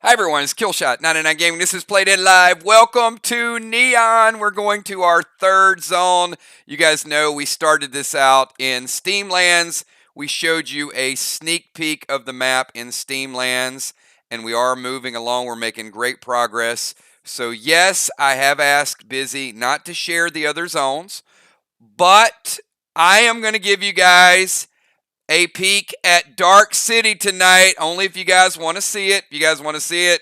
Hi everyone, it's Killshot 99 Gaming. This is Playdead Live. Welcome to Neon. We're going to our third zone. You guys know we started this out in Steamlands. We showed you a sneak peek of the map in Steamlands, and we are moving along. We're making great progress. So yes, I have asked Busy not to share the other zones, but I am going to give you guys a peek at Dark City tonight, only if you guys want to see it. If you guys want to see it,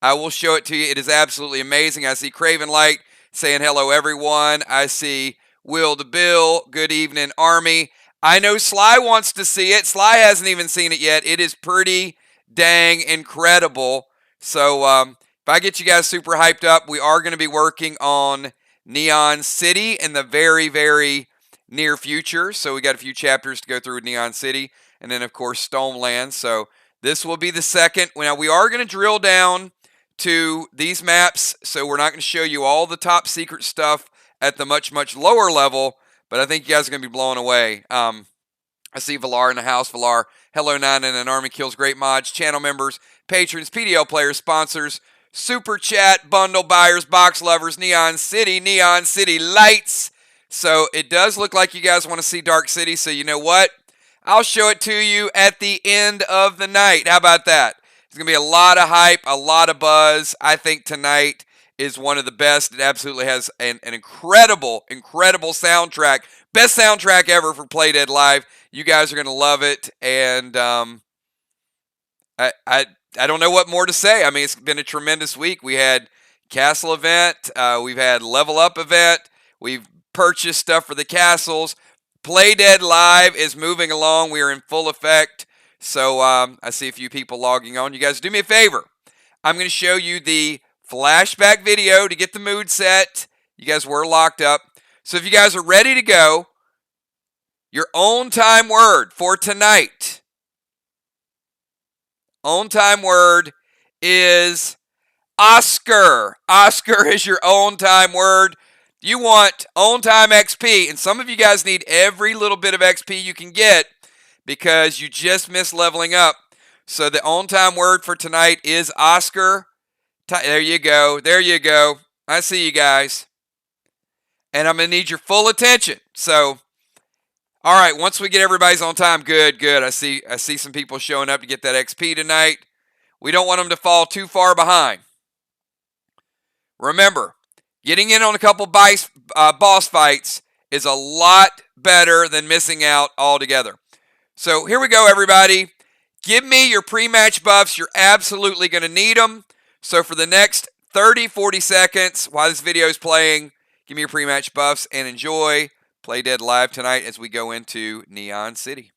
I will show it to you. It is absolutely amazing. I see Craven Light saying hello, everyone. I see Will the Bill. Good evening, Army. I know Sly wants to see it. Sly hasn't even seen it yet. It is pretty dang incredible. So if I get you guys super hyped up, we are going to be working on Neon City in the very, very near future. So we got a few chapters to go through with Neon City, and then of course Stoneland. So this will be the second. Now we are going to drill down to these maps, so we're not going to show you all the top secret stuff at the much lower level, but I think you guys are going to be blown away. I see Valar in the house. Valar, hello, Nine and an Army Kills, great mods, channel members, patrons, PDL players, sponsors, super chat, bundle buyers, box lovers, Neon City lights. So it does look like you guys want to see Dark City, so you know what? I'll show it to you at the end of the night. How about that? There's going to be a lot of hype, a lot of buzz. I think tonight is one of the best. It absolutely has an incredible soundtrack. Best soundtrack ever for Playdead Live. You guys are going to love it, and I don't know what more to say. I mean, it's been a tremendous week. We had Castle event. We've had Level Up event. We've purchased stuff for the castles. Playdead Live is moving along. We are in full effect. So I see a few people logging on. You guys do me a favor. I'm going to show you the flashback video to get the mood set. You guys were locked up. So if you guys are ready to go, your own time word for tonight. Own time word is Oscar. Oscar is your own time word. You want on time XP, and some of you guys need every little bit of XP you can get because you just missed leveling up. So the on time word for tonight is Oscar. There you go. There you go. I see you guys. And I'm going to need your full attention. So, all right, once we get everybody's on time, good. I see some people showing up to get that XP tonight. We don't want them to fall too far behind. Remember, getting in on a couple boss fights is a lot better than missing out altogether. So here we go, everybody. Give me your pre-match buffs. You're absolutely going to need them. So for the next 30-40 seconds while this video is playing, give me your pre-match buffs and enjoy Playdead Live tonight as we go into Neon City.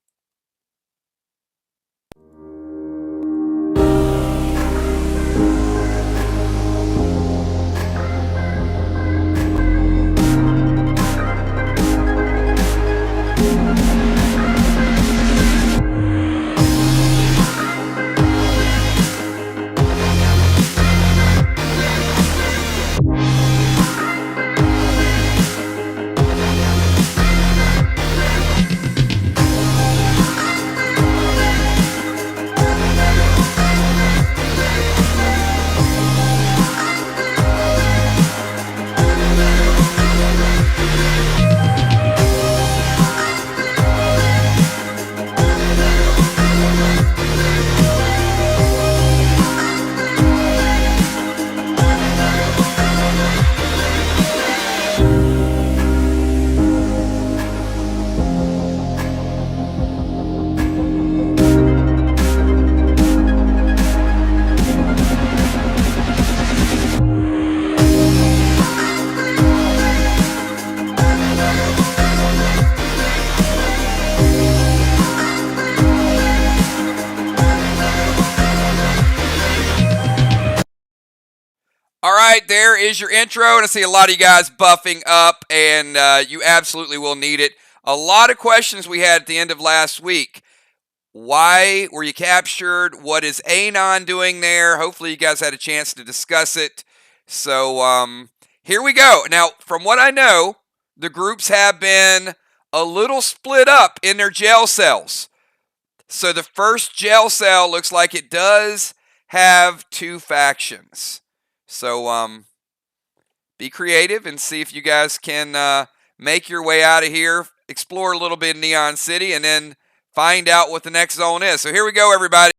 All right, there is your intro, and I see a lot of you guys buffing up, and you absolutely will need it. A lot of questions we had at the end of last week. Why were you captured? What is Anon doing there? Hopefully you guys had a chance to discuss it. So here we go. Now, from what I know, the groups have been a little split up in their jail cells. So the first jail cell looks like it does have two factions. So be creative and see if you guys can make your way out of here, explore a little bit in Neon City, and then find out what the next zone is. So here we go, everybody.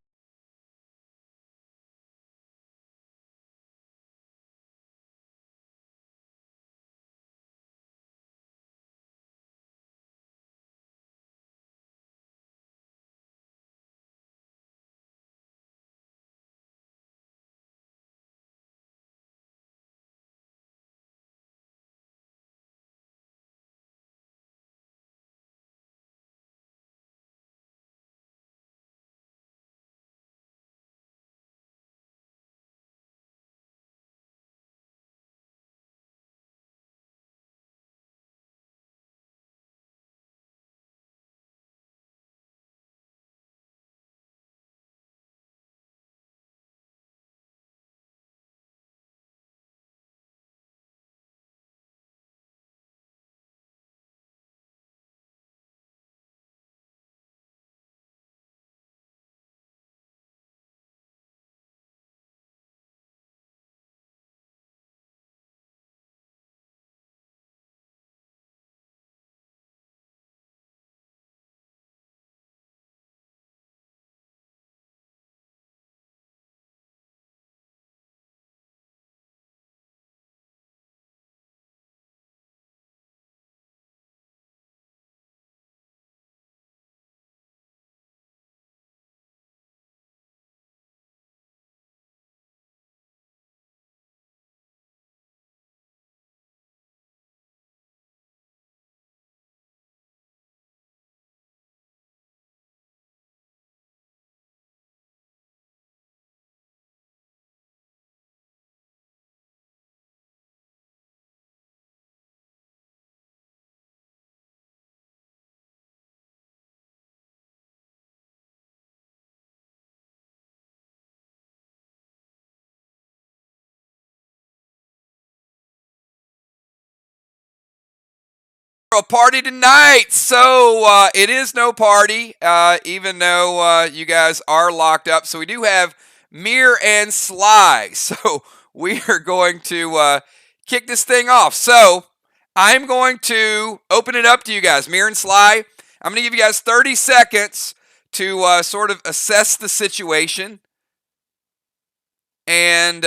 A party tonight. So it is no party, even though you guys are locked up. So we do have Mir and Sly. So we are going to kick this thing off. So I'm going to open it up to you guys, Mir and Sly. I'm going to give you guys 30 seconds to sort of assess the situation and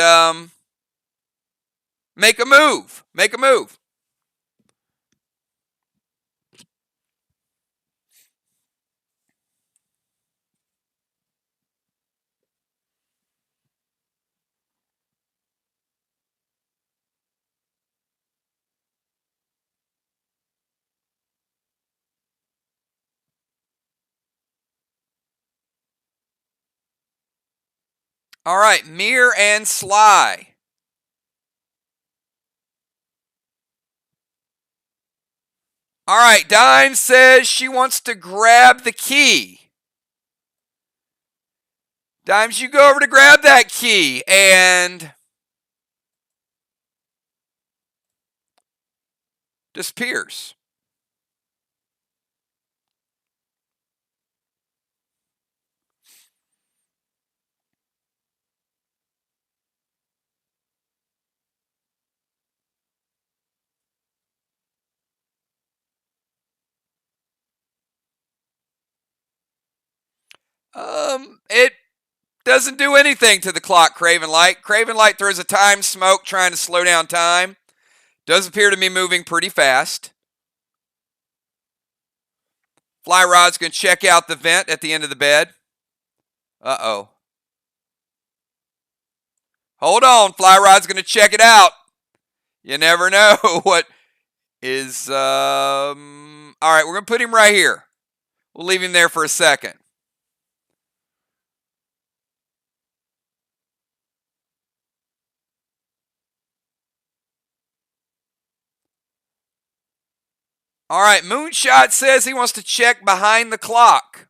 make a move. Make a move. All right, Mir and Sly. All right, Dime says she wants to grab the key. Dimes, you go over to grab that key and disappears. It doesn't do anything to the clock, Craven Light. Craven Light throws a time smoke trying to slow down time. Does appear to be moving pretty fast. Fly Rod's going to check out the vent at the end of the bed. Uh-oh. Hold on, Fly Rod's going to check it out. You never know what is... All right, we're going to put him right here. We'll leave him there for a second. All right, Moonshot says he wants to check behind the clock.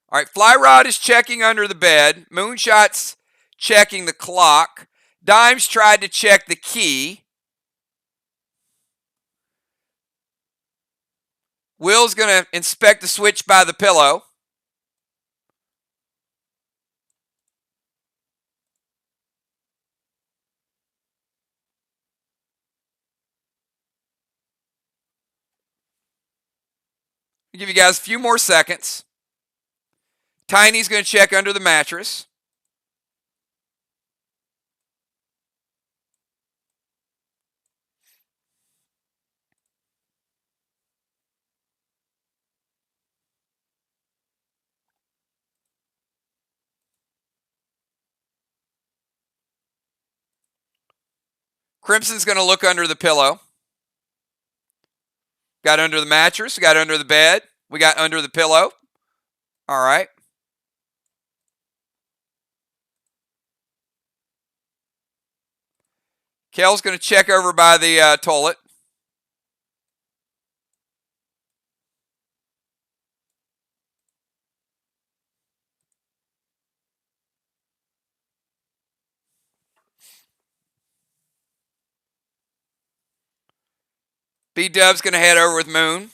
All right, Fly Rod is checking under the bed. Moonshot's checking the clock. Dimes tried to check the key. Will's going to inspect the switch by the pillow. I'll give you guys a few more seconds. Tiny's going to check under the mattress. Crimson's going to look under the pillow. Got under the mattress, got under the bed, we got under the pillow. All right. Kel's going to check over by the toilet. B-Dub's going to head over with Moon.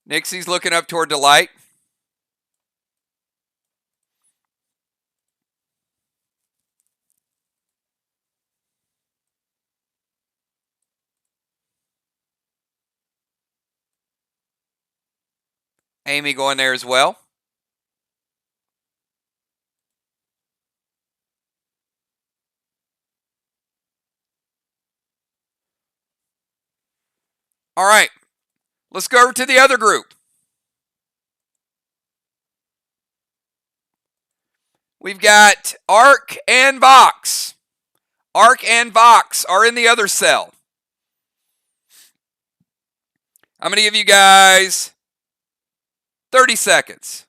Nixie's looking up toward the light. Amy going there as well. All right. Let's go over to the other group. We've got Ark and Vox. Ark and Vox are in the other cell. I'm going to give you guys 30 seconds.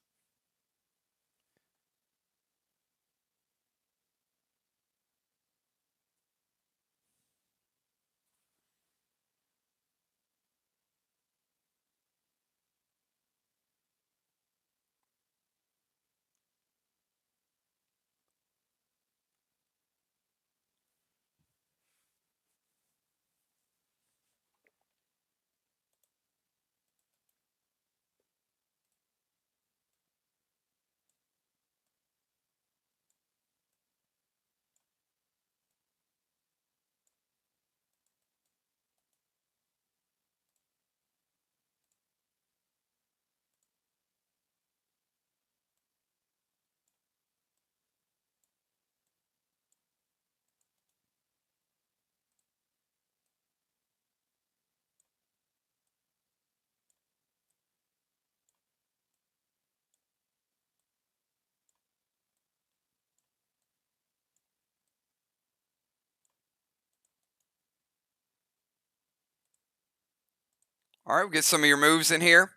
All right, we'll get some of your moves in here.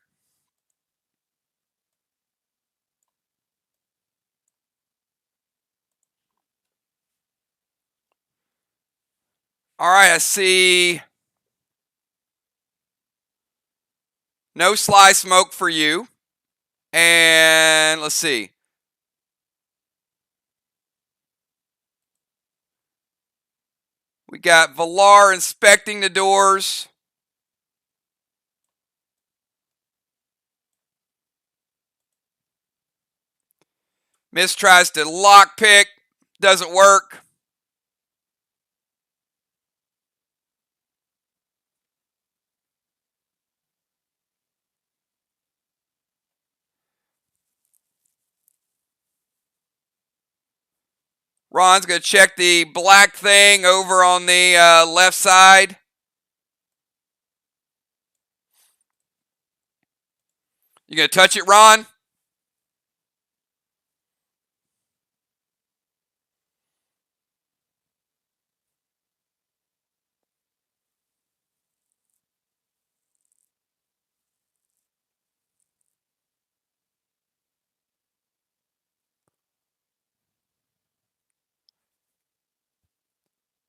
All right, I see no Sly Smoke for you. And let's see. We got Valar inspecting the doors. Miss tries to lockpick. Doesn't work. Ron's going to check the black thing over on the left side. You going to touch it, Ron?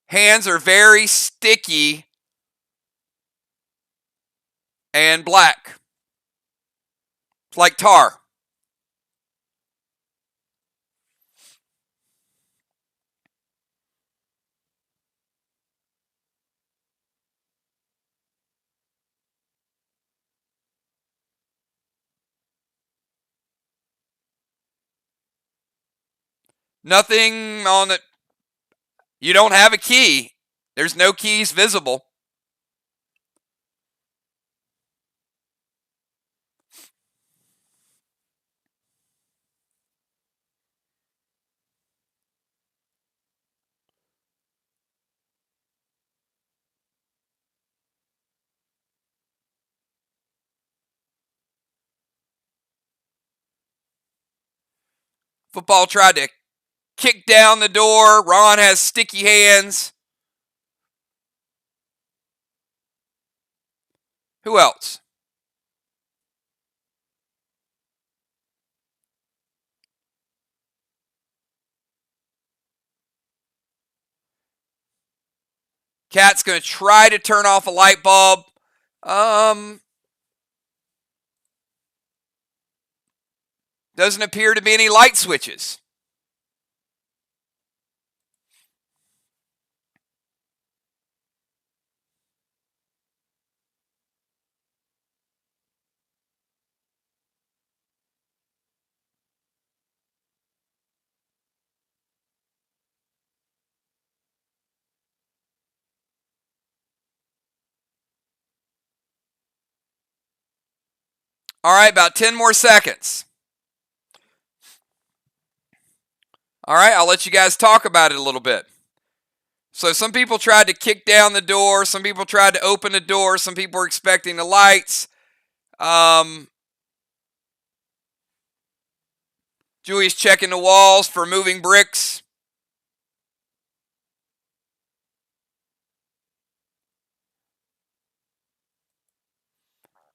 Hands are very sticky and black. It's like tar. Nothing on it. You don't have a key. There's no keys visible. Football tried to kick down the door. Ron has sticky hands. Who else? Cat's going to try to turn off a light bulb. Doesn't appear to be any light switches. All right, about 10 more seconds. All right, I'll let you guys talk about it a little bit. So some people tried to kick down the door. Some people tried to open the door. Some people were expecting the lights. Julie's checking the walls for moving bricks.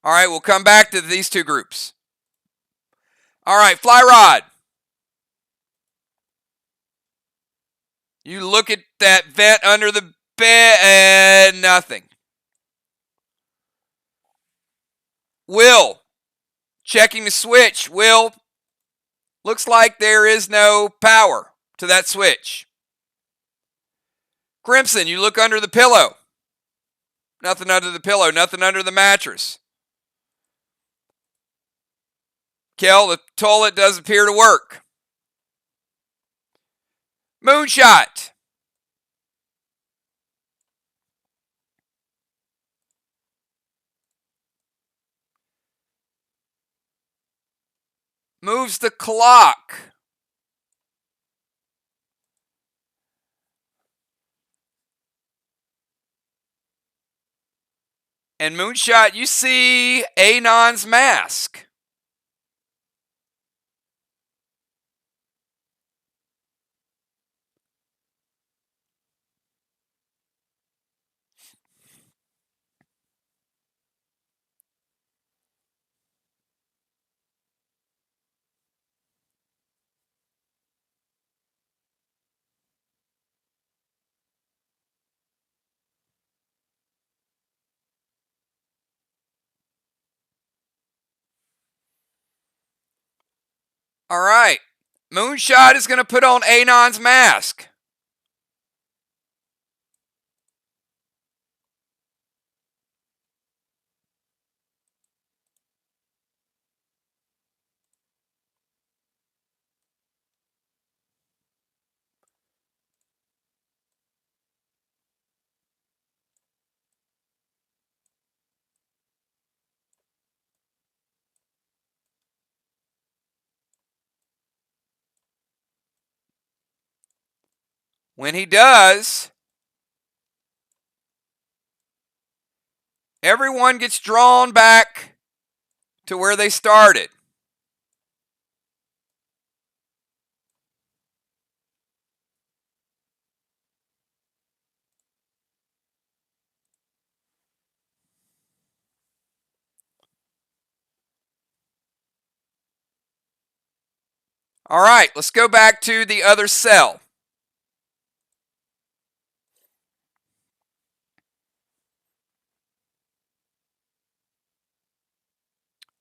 All right, we'll come back to these two groups. All right, Fly Rod. You look at that vent under the bed and nothing. Will, checking the switch. Will, looks like there is no power to that switch. Crimson, you look under the pillow. Nothing under the pillow, nothing under the mattress. Kel, the toilet does appear to work. Moonshot. Moves the clock. And Moonshot, you see Anon's mask. All right. Moonshot is going to put on Anon's mask. When he does, everyone gets drawn back to where they started. All right, let's go back to the other cell.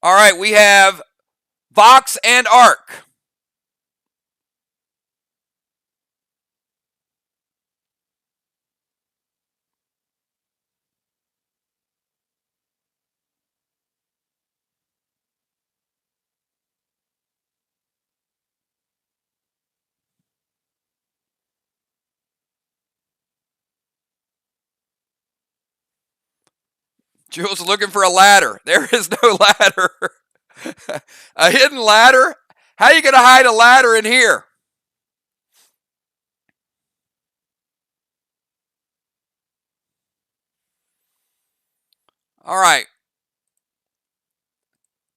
All right, we have Vox and Arc. Jules looking for a ladder. There is no ladder. A hidden ladder? How are you going to hide a ladder in here? All right.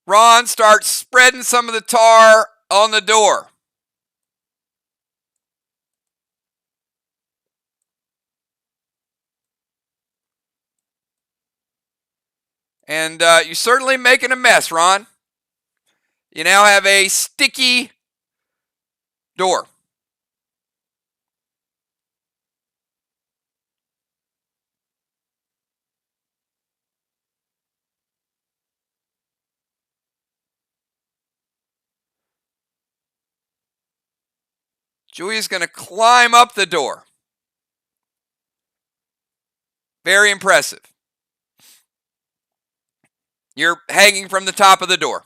Ron starts spreading some of the tar on the door. And you're certainly making a mess, Ron. You now have a sticky door. Julia's going to climb up the door. Very impressive. You're hanging from the top of the door.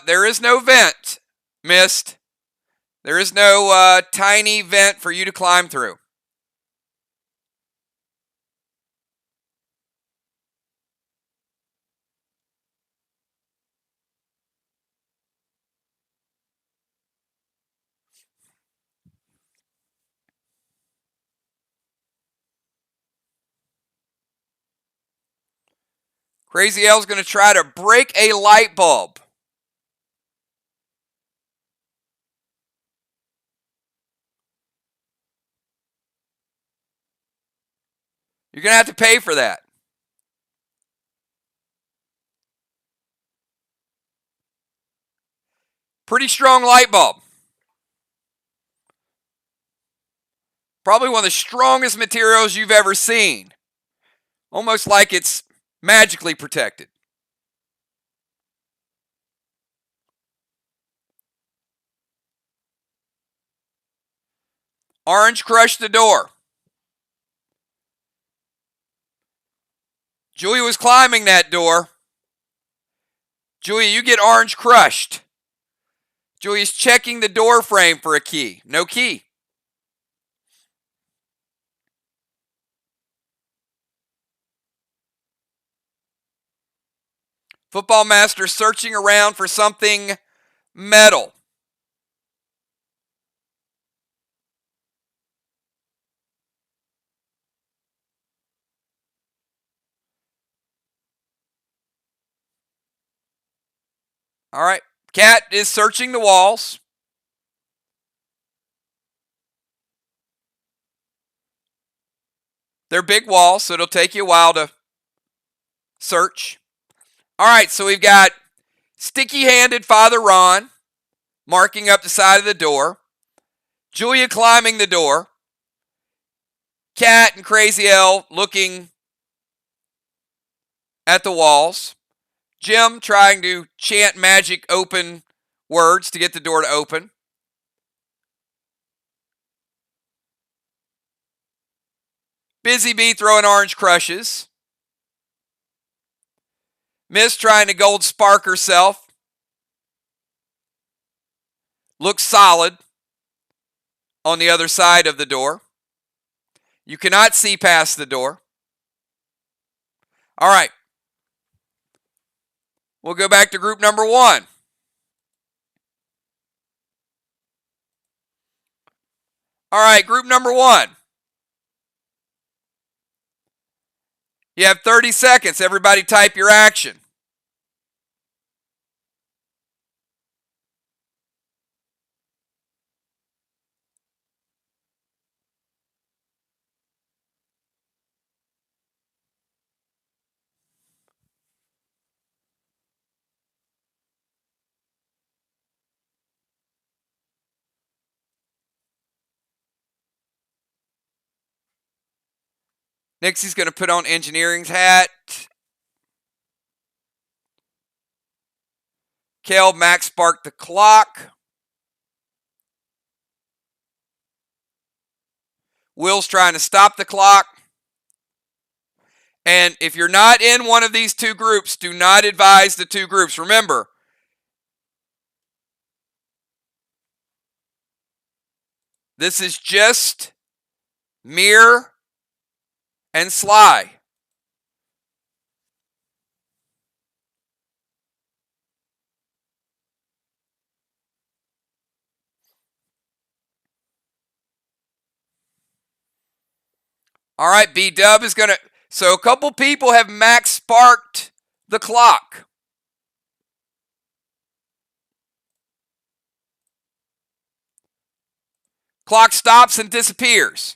There is no vent, Mist. There is no tiny vent for you to climb through. Crazy L's going to try to break a light bulb. You're going to have to pay for that. Pretty strong light bulb. Probably one of the strongest materials you've ever seen. Almost like it's magically protected. Orange crushed the door. Julia was climbing that door. Julia, you get orange crushed. Julia's checking the door frame for a key. No key. Football Master searching around for something metal. All right. Cat is searching the walls. They're big walls, so it'll take you a while to search. All right, so we've got sticky-handed Father Ron marking up the side of the door. Julia climbing the door. Cat and Crazy L looking at the walls. Jim trying to chant magic open words to get the door to open. Busy Bee throwing orange crushes. Miss trying to gold spark herself. Looks solid on the other side of the door. You cannot see past the door. All right. We'll go back to group number 1. All right, group number 1. You have 30 seconds. Everybody type your action. Nixie's going to put on engineering's hat. Kel, Max sparked the clock. Will's trying to stop the clock. And if you're not in one of these two groups, do not advise the two groups. Remember, this is just Mirror and Sly. All right, B-Dub is going to... So a couple people have max sparked the clock. Clock stops and disappears.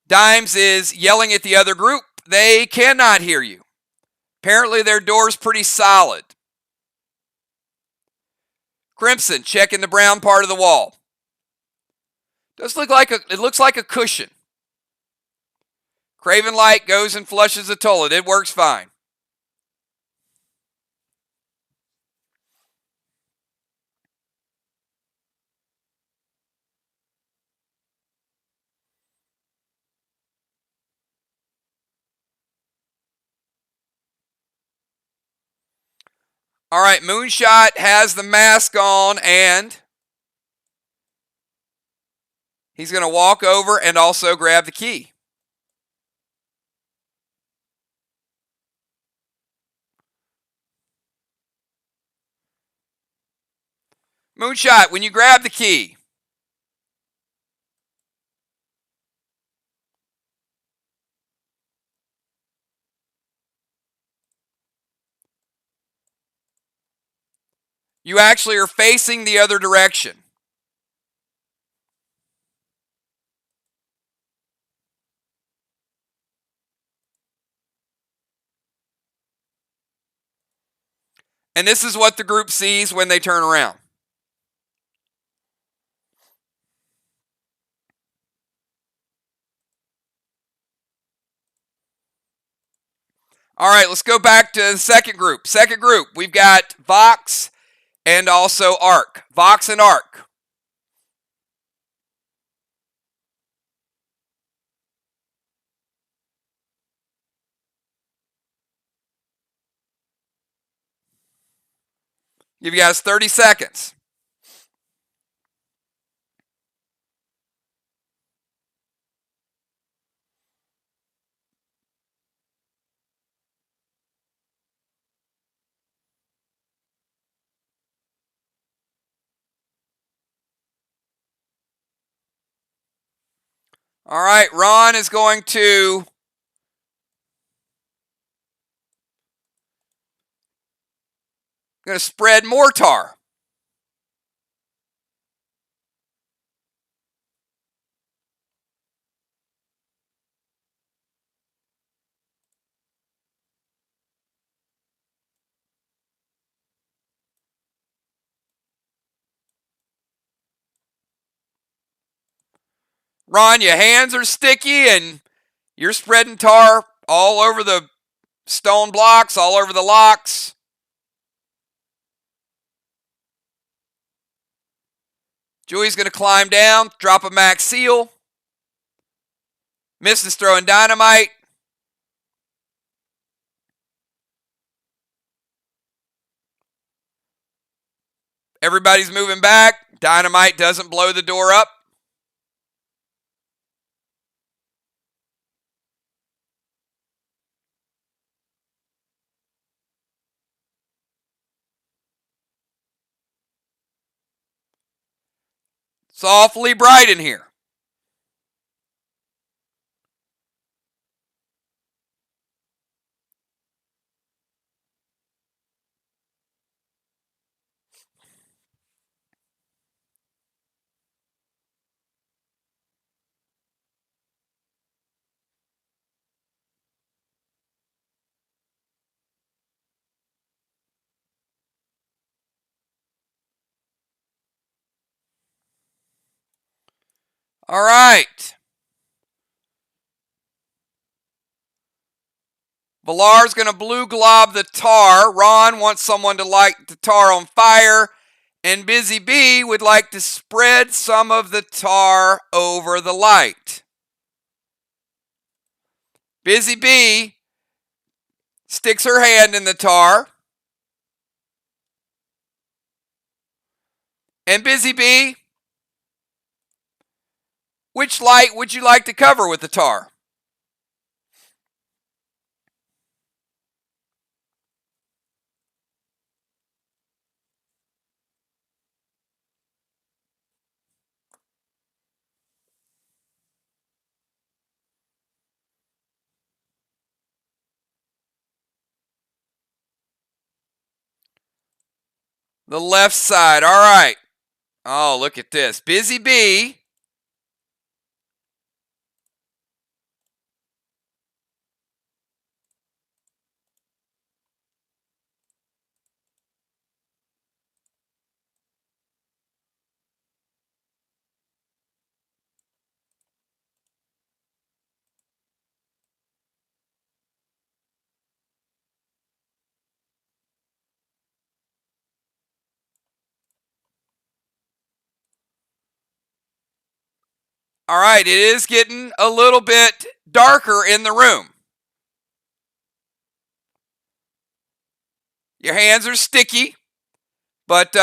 Dimes is yelling at the other group. They cannot hear you. Apparently their door's pretty solid. Crimson checking the brown part of the wall. It looks like a cushion. Craven Light goes and flushes the toilet. It works fine. All right, Moonshot has the mask on, and he's going to walk over and also grab the key. Moonshot, when you grab the key, you actually are facing the other direction. And this is what the group sees when they turn around. All right, let's go back to the second group. Second group, we've got Vox and also Arc. Vox and Arc. Give you guys 30 seconds. All right, Ron is going to spread mortar. Ron, your hands are sticky and you're spreading tar all over the stone blocks, all over the locks. Julie's going to climb down, drop a max seal. Mist is throwing dynamite. Everybody's moving back. Dynamite doesn't blow the door up. It's awfully bright in here. All right. Valar's going to blue glob the tar. Ron wants someone to light the tar on fire. And Busy Bee would like to spread some of the tar over the light. Busy Bee sticks her hand in the tar. And Busy Bee, which light would you like to cover with the tar? The left side. All right. Oh, look at this. Busy Bee All right, it is getting a little bit darker in the room. Your hands are sticky, but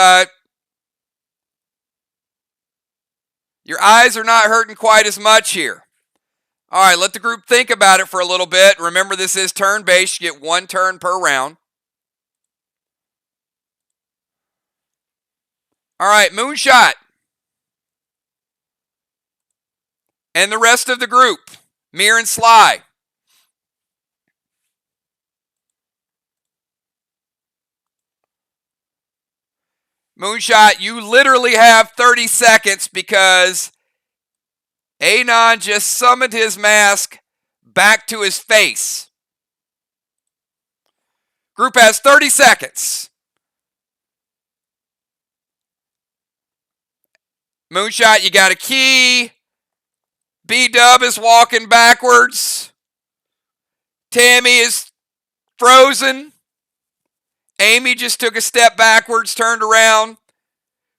your eyes are not hurting quite as much here. All right, let the group think about it for a little bit. Remember, this is turn-based. You get one turn per round. All right, Moonshot. And the rest of the group, Mir and Sly. Moonshot, you literally have 30 seconds because Anon just summoned his mask back to his face. Group has 30 seconds. Moonshot, you got a key. B-Dub is walking backwards. Tammy is frozen. Amy just took a step backwards, turned around.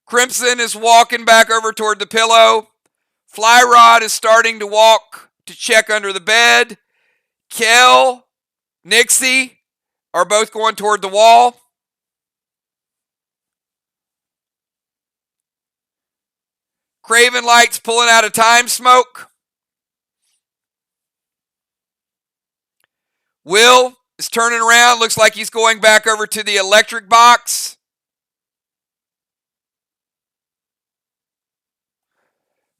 Crimson is walking back over toward the pillow. Flyrod is starting to walk to check under the bed. Kel, Nixie are both going toward the wall. Craven Light's pulling out a time smoke. Will is turning around. Looks like he's going back over to the electric box.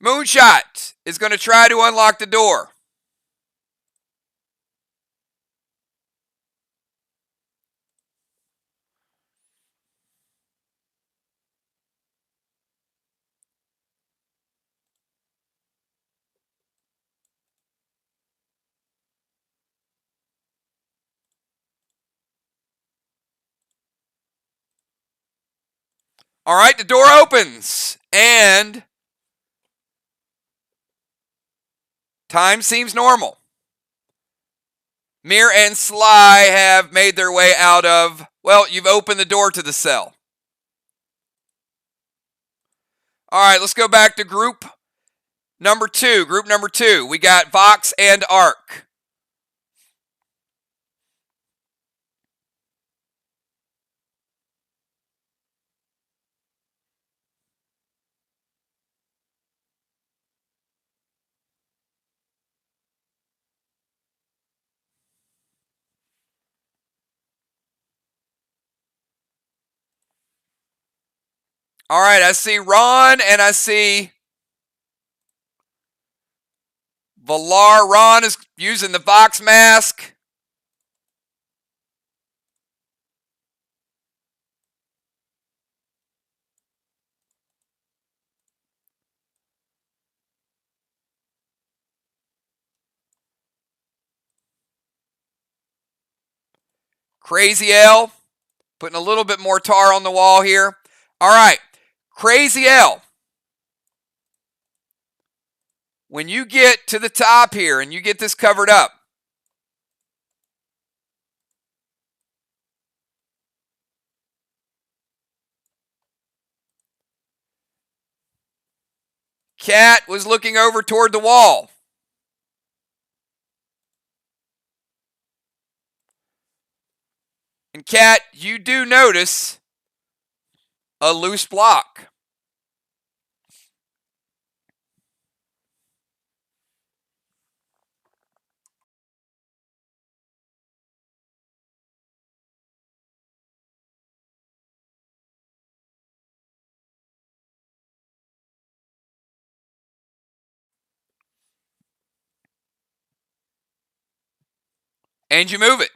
Moonshot is going to try to unlock the door. All right, the door opens, and time seems normal. Mir and Sly have made their way out of, well, you've opened the door to the cell. All right, let's go back to group number two. Group number two, we got Vox and Ark. All right, I see Ron and I see Valar. Ron is using the Vox mask. Crazy L, putting a little bit more tar on the wall here. All right, Crazy L when you get to the top here and you get this covered up, Cat was looking over toward the wall. And Cat, you do notice a loose block. And you move it.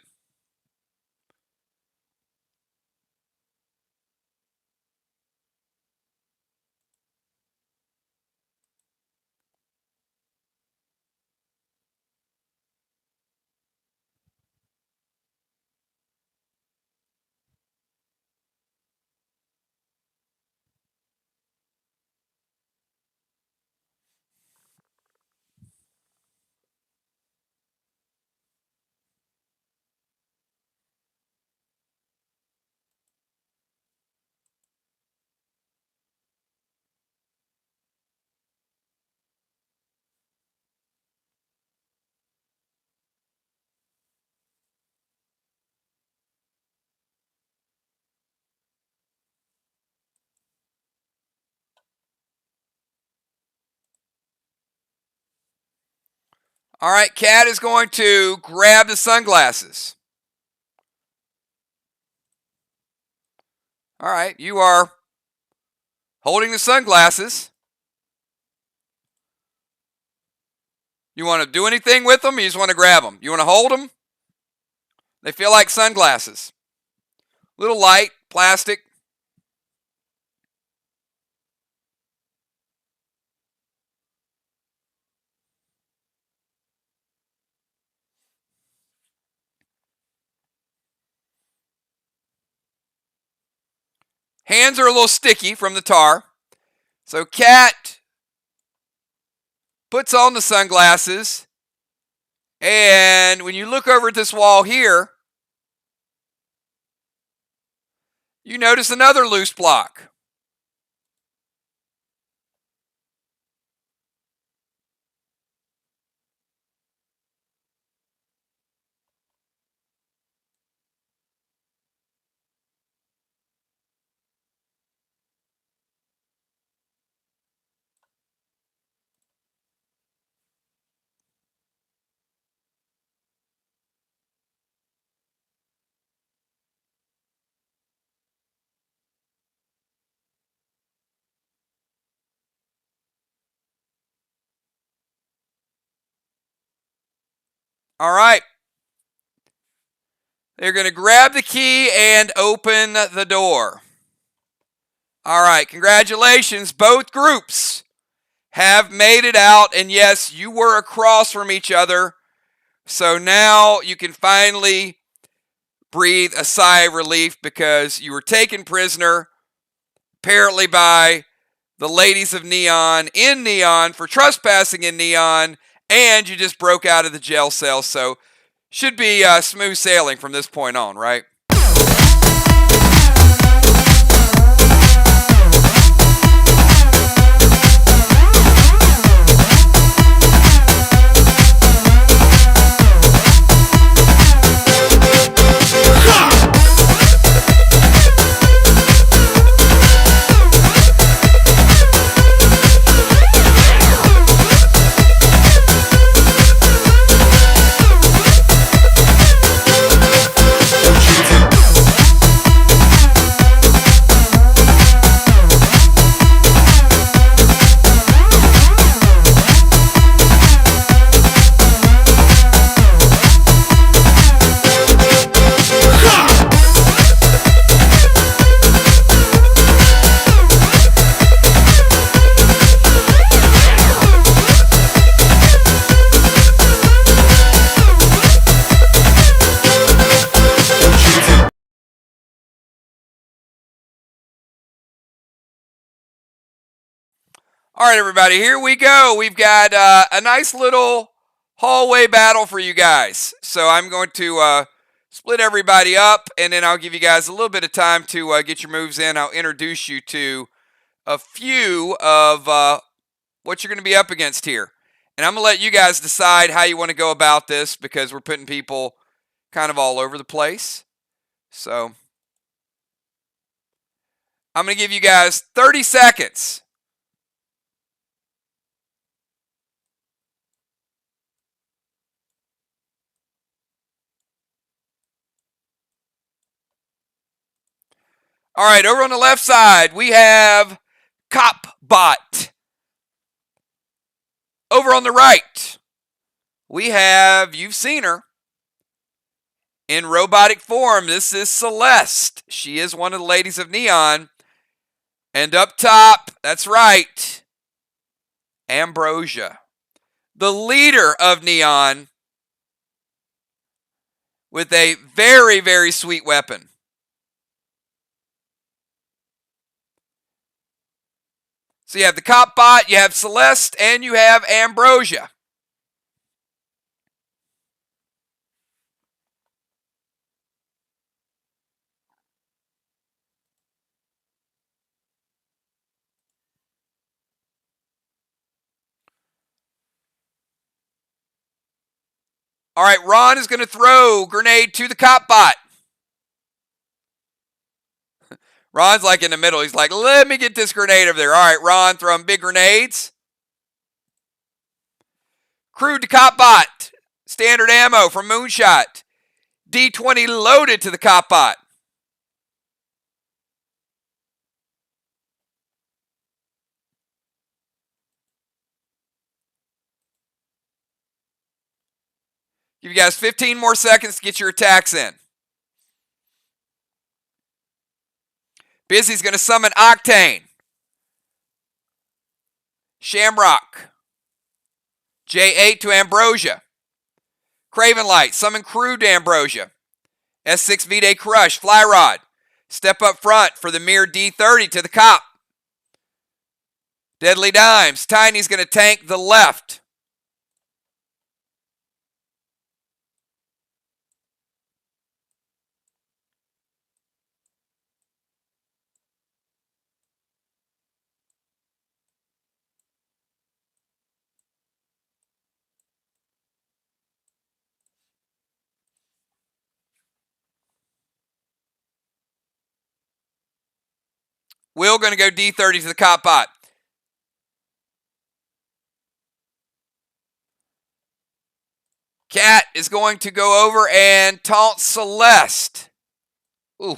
All right, Cat is going to grab the sunglasses. All right, you are holding the sunglasses. You want to do anything with them, or you just want to grab them? You want to hold them? They feel like sunglasses. Little light, plastic. Hands are a little sticky from the tar. So Cat puts on the sunglasses, and when you look over at this wall here, you notice another loose block. All right. They're going to grab the key and open the door. All right, congratulations. Both groups have made it out. And yes, you were across from each other. So now you can finally breathe a sigh of relief because you were taken prisoner, apparently by the ladies of Neon in Neon for trespassing in Neon, and you just broke out of the jail cell. So should be smooth sailing from this point on, right? All right, everybody, here we go. We've got a nice little hallway battle for you guys. So I'm going to split everybody up, and then I'll give you guys a little bit of time to get your moves in. I'll introduce you to a few of what you're going to be up against here. And I'm going to let you guys decide how you want to go about this because we're putting people kind of all over the place. So I'm going to give you guys 30 seconds. All right, over on the left side, we have Copbot. Over on the right, we have, you've seen her, in robotic form. This is Celeste. She is one of the ladies of Neon. And up top, that's right, Ambrosia, the leader of Neon, with a very, very sweet weapon. So you have the Copbot, you have Celeste, and you have Ambrosia. All right, Ron is going to throw grenade to the Copbot. Ron's like in the middle. He's like, let me get this grenade over there. All right, Ron throwing big grenades. Crude to Copbot. Standard ammo from Moonshot. D20 loaded to the Copbot. Give you guys 15 more seconds to get your attacks in. Busy's going to summon Octane. Shamrock. J8 to Ambrosia. Craven Light. Summon Crude to Ambrosia. S6 V-Day Crush. Flyrod. Step up front for the Mirror D30 to the Cop. Deadly Dimes. Tiny's going to tank the left. Will going to go D30 to the Copbot. Cat is going to go over and taunt Celeste. Ooh.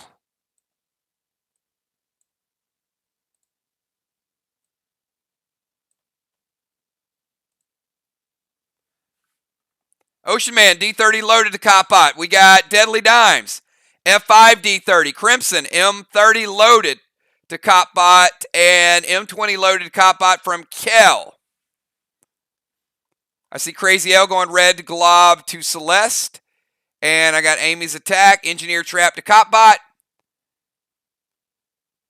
Ocean Man, D30 loaded to Copbot. We got Deadly Dimes. F5 D30. Crimson, M30 loaded to Copbot. And M20 loaded to Copbot from Kel. I see Crazy L going red glob to Celeste. And I got Amy's attack. Engineer trap to Copbot.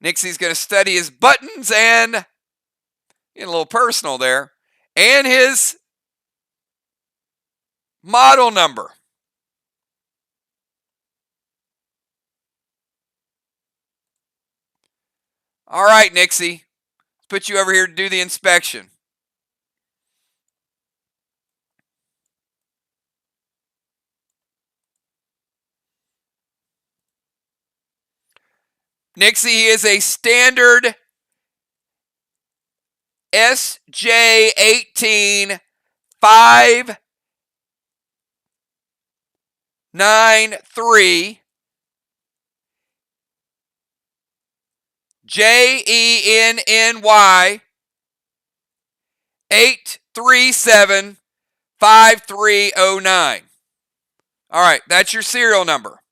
Nixie's going to study his buttons and getting a little personal there. And his model number. All right, Nixie. Let's put you over here to do the inspection. Nixie is a standard SJ18 593 JENNY 837 5309. All right, that's your serial number.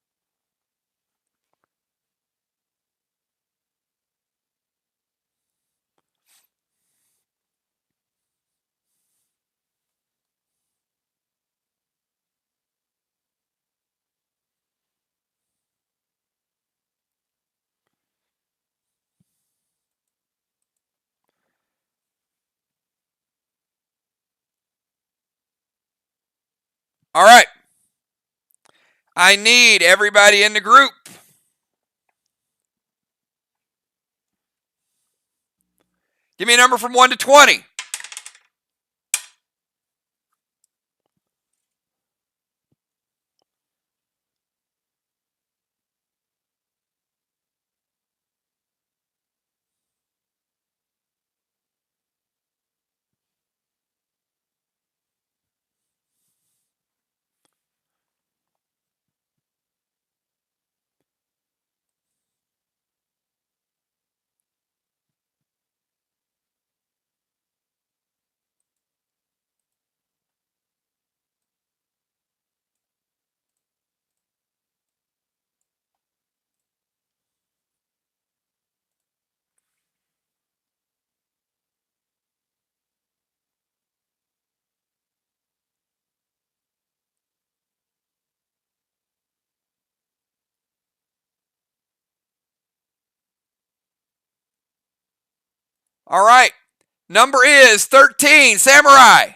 All right. I need everybody in the group. Give me a number from 1 to 20. All right. Number is 13, Samurai.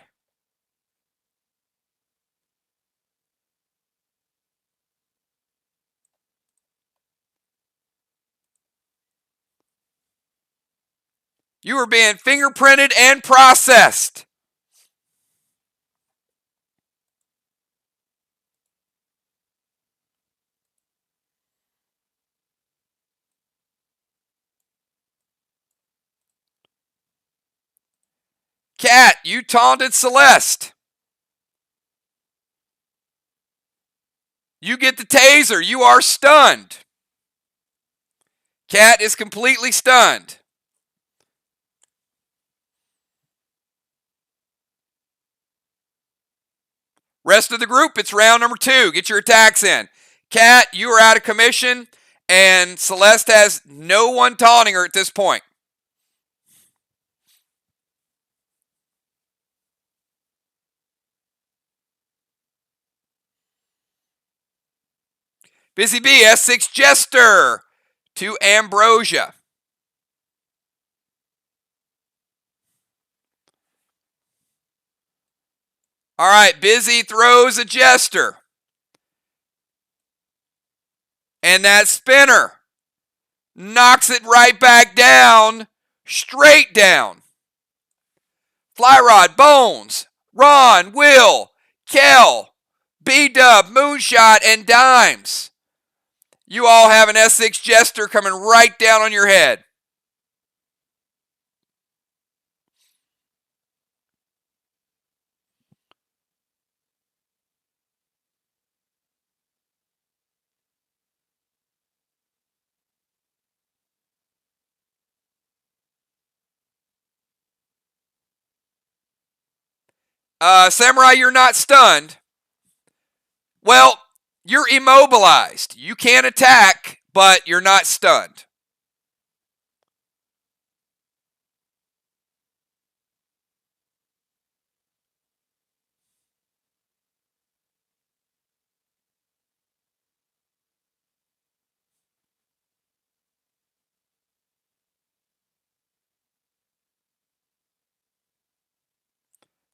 You are being fingerprinted and processed. Cat, you taunted Celeste. You get the taser. You are stunned. Cat is completely stunned. Rest of the group, it's round number 2. Get your attacks in. Cat, you are out of commission, and Celeste has no one taunting her at this point. Busy Bee, S6 Jester to Ambrosia. All right, Busy throws a Jester. And that spinner knocks it right back down, straight down. Flyrod, Bones, Ron, Will, Kel, B-Dub, Moonshot, and Dimes. You all have an S6 Jester coming right down on your head. Samurai, you're not stunned. Well, you're immobilized. You can't attack, but you're not stunned.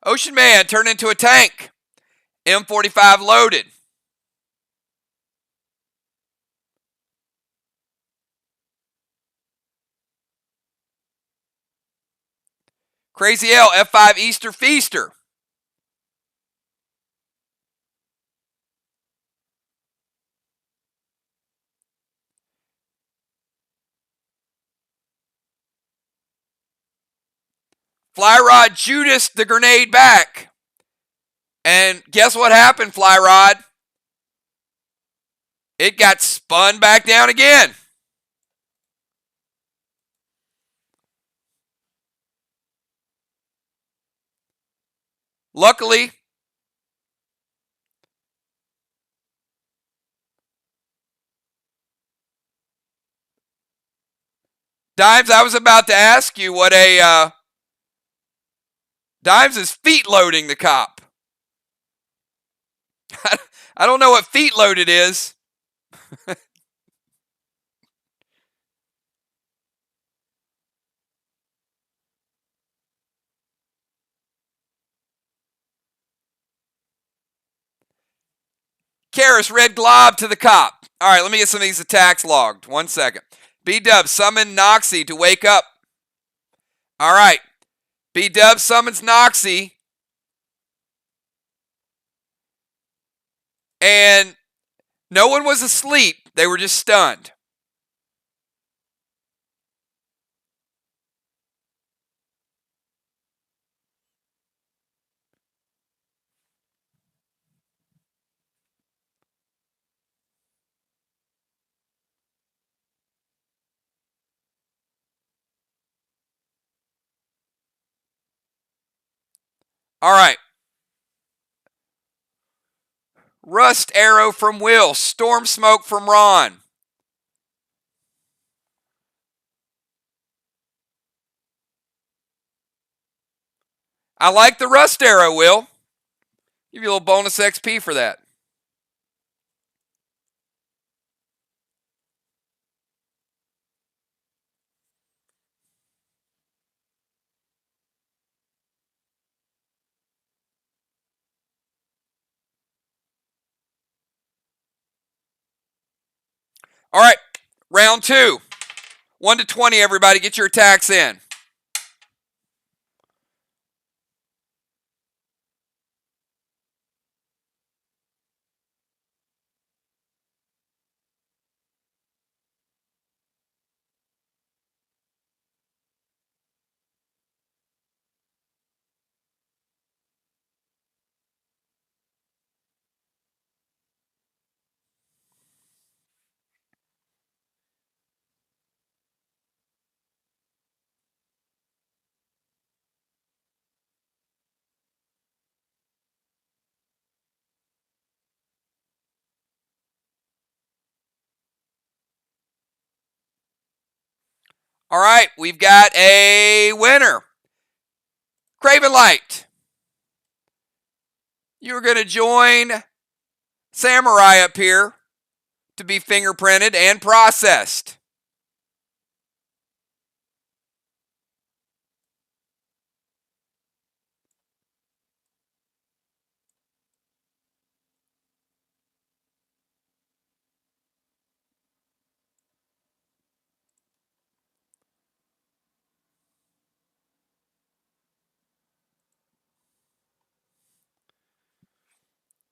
Ocean Man turned into a tank. M45 loaded. Crazy L, F5 Easter Feaster. Flyrod Judas the grenade back. And guess what happened, Flyrod? It got spun back down again. Luckily, Dimes, I was about to ask you what a Dimes is feet loading the cop. I don't know what feet loaded is. Karis, red glob to the cop. All right, let me get some of these attacks logged. 1 second. B-Dub, summon Noxie to wake up. All right. B-Dub summons Noxie. And no one was asleep. They were just stunned. All right. Rust Arrow from Will. Storm Smoke from Ron. I like the Rust Arrow, Will. Give you a little bonus XP for that. All right, round 2. 1 to 20, everybody. Get your attacks in. All right, we've got a winner. Craven Light. You're going to join Samurai up here to be fingerprinted and processed.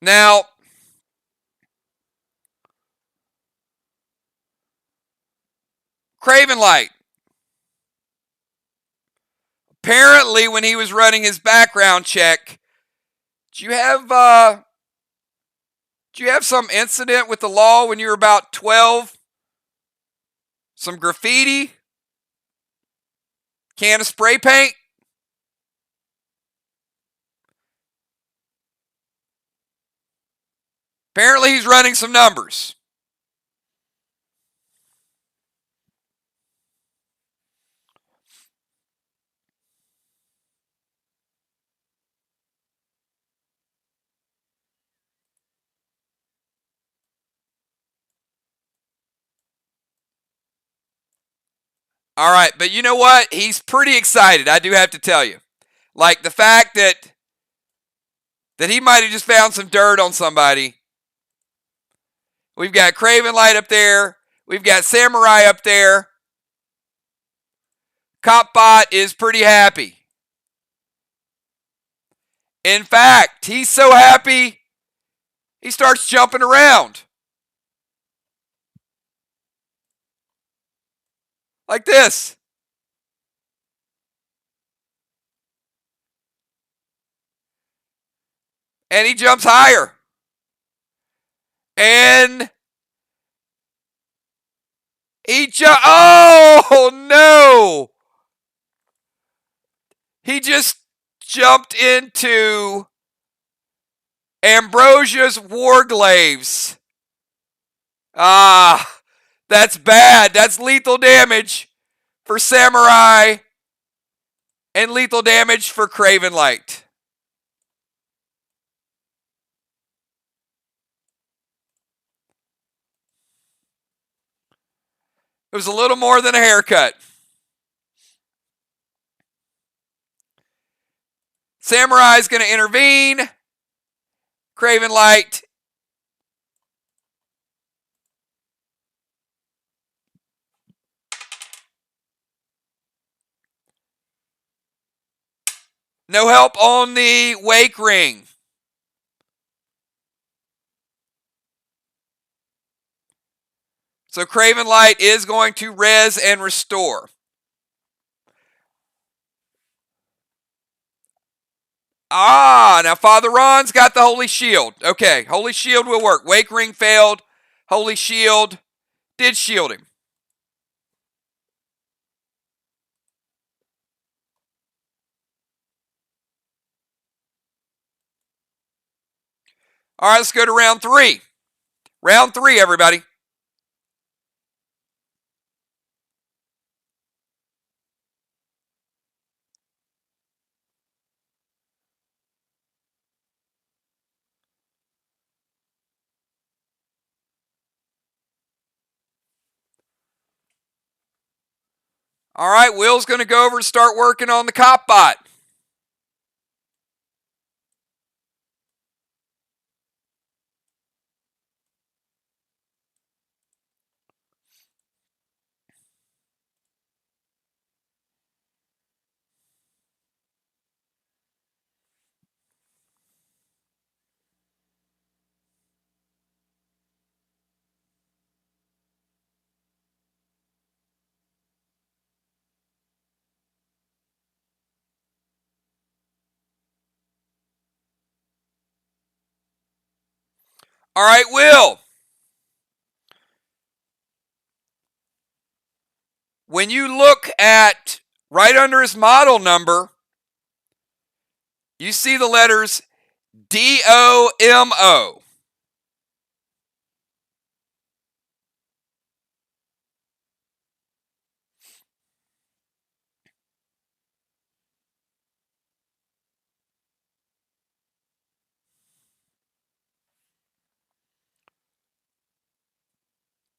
Now, Craven Light. Apparently, when he was running his background check, did you have some incident with the law when you were about 12? Some graffiti? Can of spray paint? Apparently, he's running some numbers. All right, but you know what? He's pretty excited, I do have to tell you. Like the fact that he might have just found some dirt on somebody. We've got Craven Light up there. We've got Samurai up there. Copbot is pretty happy. In fact, he's so happy, he starts jumping around. Like this. And he jumps higher. And oh no! He just jumped into Ambrosia's Warglaves. Ah, that's bad. That's lethal damage for Samurai and lethal damage for Craven Light. It was a little more than a haircut. Samurai is going to intervene. Craven Light No help on the wake ring. So Craven Light is going to res and restore. Now Father Ron's got the Holy Shield. Okay, Holy Shield will work. Wake Ring failed. Holy Shield did shield him. All right, let's go to round 3. Round 3, everybody. All right, Will's going to go over and start working on the cop bot. All right, Will. When you look at right under his model number, you see the letters DOMO.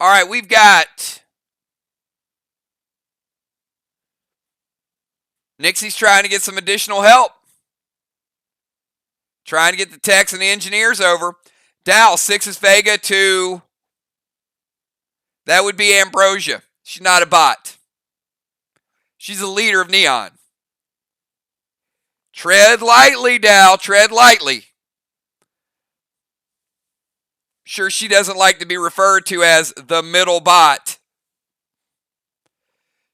All right, we've got Nixie's trying to get some additional help. Trying to get the techs and the engineers over. Dow, 6 is Vega, 2. That would be Ambrosia. She's not a bot. She's a leader of Neon. Tread lightly, Dow. Tread lightly. Sure, she doesn't like to be referred to as the middle bot.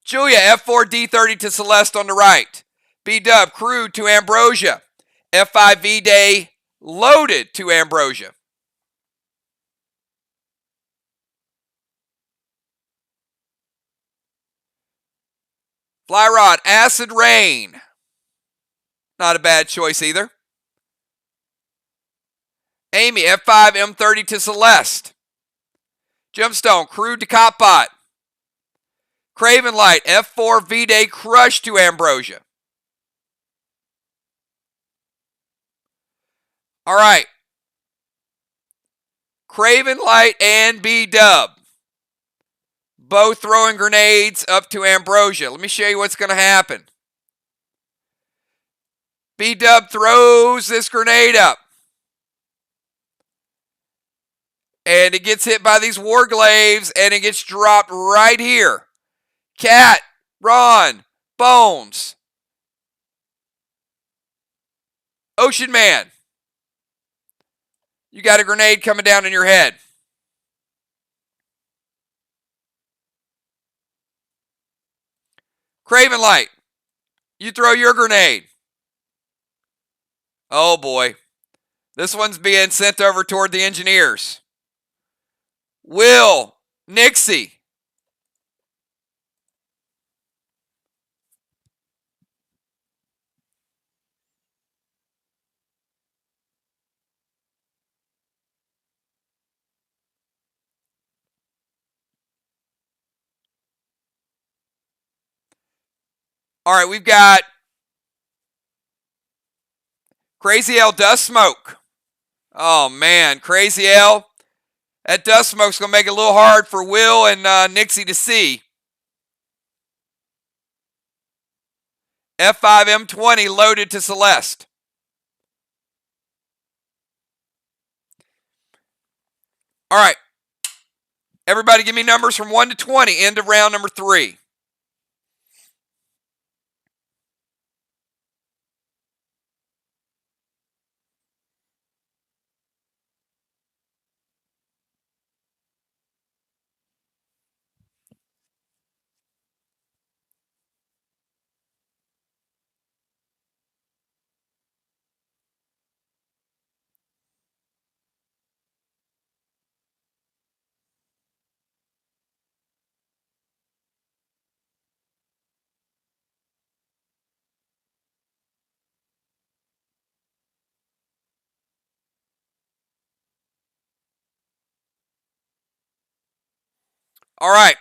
Julia, F4, D30 to Celeste on the right. B-Dub, Crude to Ambrosia. F5, V-Day, loaded to Ambrosia. Flyrod, Acid Rain. Not a bad choice either. Amy, F5, M30 to Celeste. Gemstone, Crude to Copbot. Craven Light, F4, V-Day, Crush to Ambrosia. All right. Craven Light and B-Dub. Both throwing grenades up to Ambrosia. Let me show you what's going to happen. B-Dub throws this grenade up. And it gets hit by these Warglaives, and it gets dropped right here. Cat, Ron, Bones, Ocean Man. You got a grenade coming down in your head. Craven Light, you throw your grenade. Oh boy. This one's being sent over toward the engineers. Will, Nixie. All right, we've got Crazy L Dust Smoke. Oh, man. Crazy L. That dust smoke's going to make it a little hard for Will and Nixie to see. F5 M20 loaded to Celeste. All right. Everybody give me numbers from 1 to 20. End of round number 3. All right.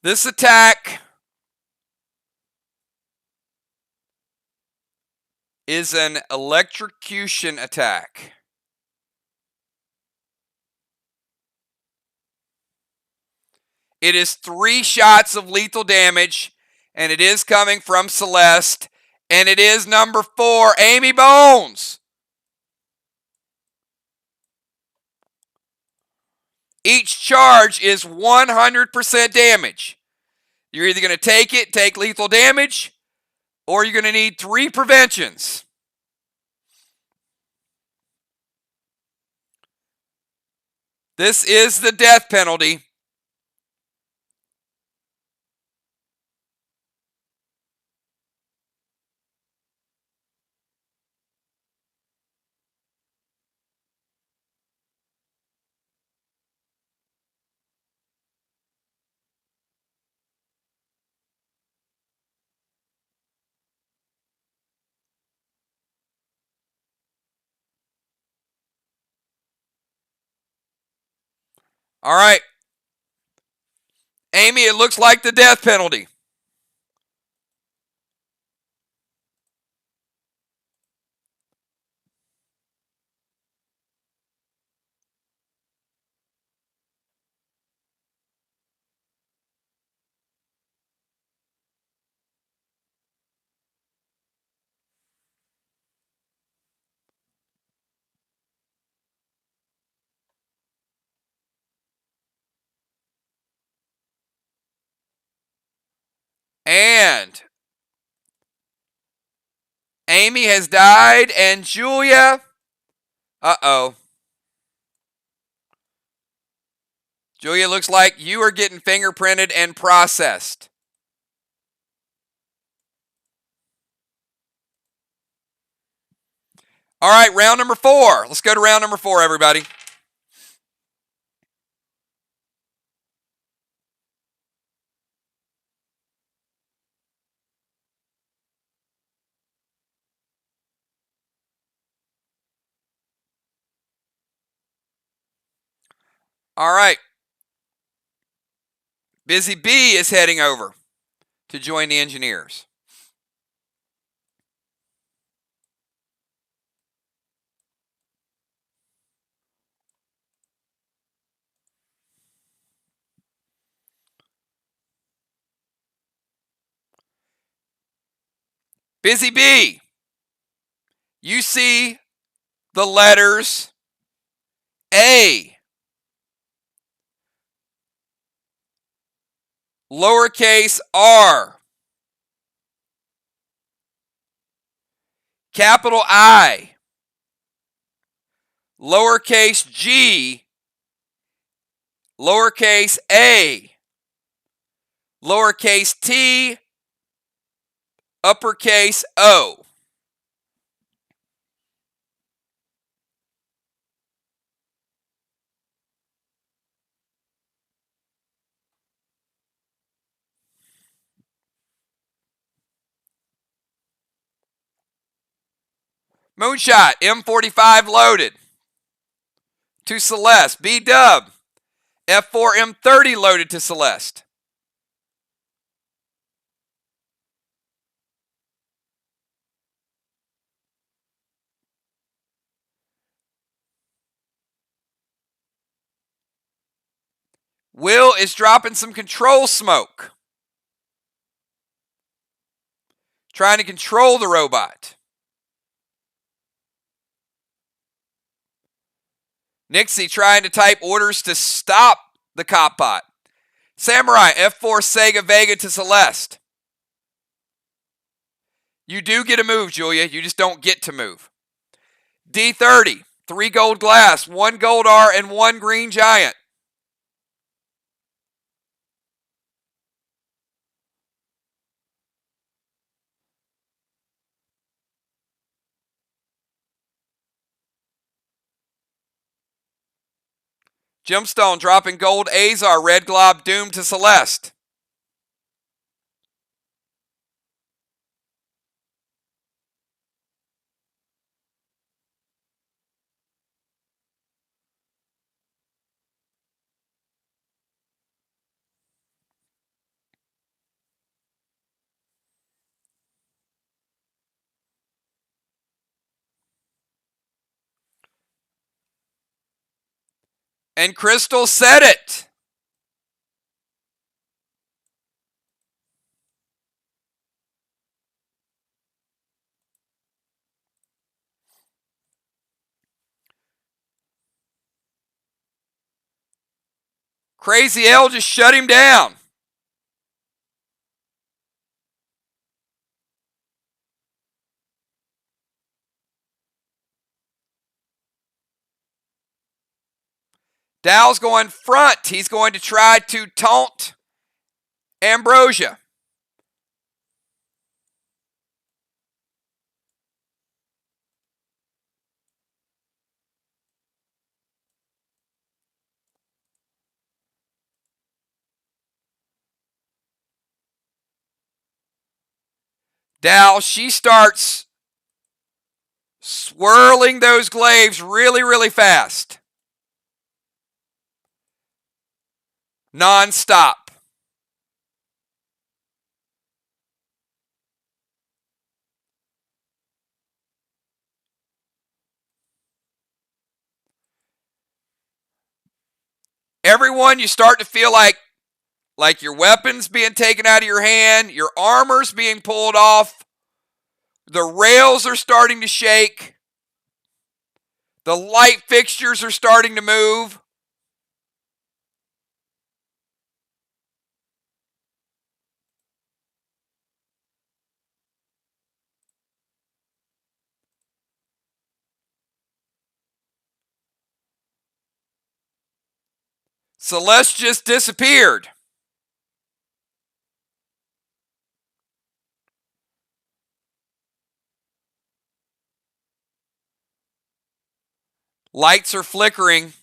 This attack is an electrocution attack. It is 3 shots of lethal damage, and it is coming from Celeste, and it is number 4, Amy Bones. Each charge is 100% damage. You're either going to take lethal damage, or you're going to need 3 preventions. This is the death penalty. All right. Amy, it looks like the death penalty. And Amy has died, and Julia, Julia, looks like you are getting fingerprinted and processed. All right, round number 4. Let's go to round number 4, everybody. All right. Busy Bee is heading over to join the engineers. Busy Bee, you see the letters A, lowercase r, capital I, lowercase g, lowercase a, lowercase t, uppercase O. Moonshot, M45 loaded to Celeste. B-Dub, F4 M30 loaded to Celeste. Will is dropping some control smoke, trying to control the robot. Nixie trying to type orders to stop the cop bot. Samurai, F4 Sega Vega to Celeste. You do get a move, Julia. You just don't get to move. D30, 3 gold glass, 1 gold R, and 1 green giant. Gemstone dropping gold Azar, red glob Doom to Celeste. And Crystal said it. Crazy L just shut him down. Dow's going front. He's going to try to taunt Ambrosia. Dow, she starts swirling those glaives really, really fast. Non-stop. Everyone, you start to feel like your weapons being taken out of your hand, your armor's being pulled off, the rails are starting to shake, the light fixtures are starting to move. Celeste just disappeared. Lights are flickering.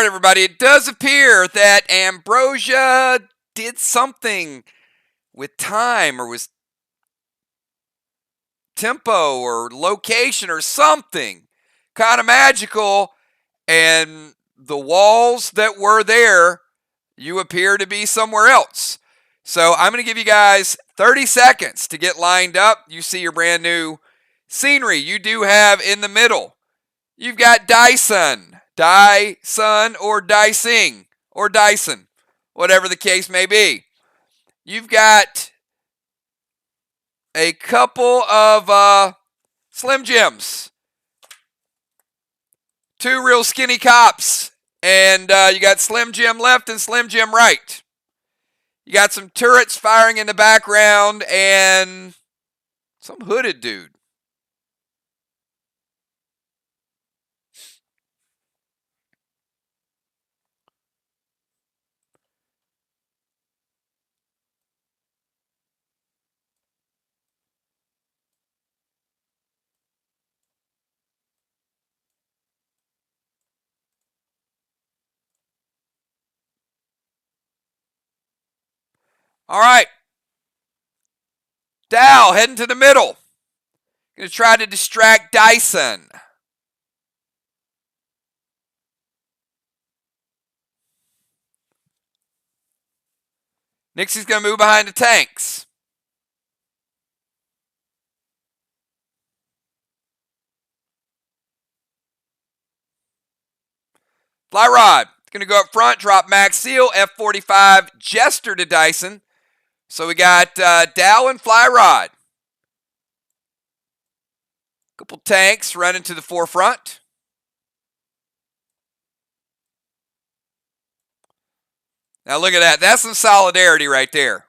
right, everybody. It does appear that Ambrosia did something with time or was tempo or location or something kind of magical, and the walls that were there, you appear to be somewhere else. So I'm going to give you guys 30 seconds to get lined up. You see your brand new scenery. You do have in the middle, you've got Dyson or Dicing or Dyson, whatever the case may be. You've got a couple of Slim Jims, two real skinny cops, and you got Slim Jim left and Slim Jim right. You got some turrets firing in the background and some hooded dude. All right. Dow heading to the middle. Going to try to distract Dyson. Nixie's going to move behind the tanks. Fly Rod going to go up front, drop Max Seal, F45 Jester to Dyson. So we got Dow and Fly Rod. Couple tanks running to the forefront. Now look at that. That's some solidarity right there.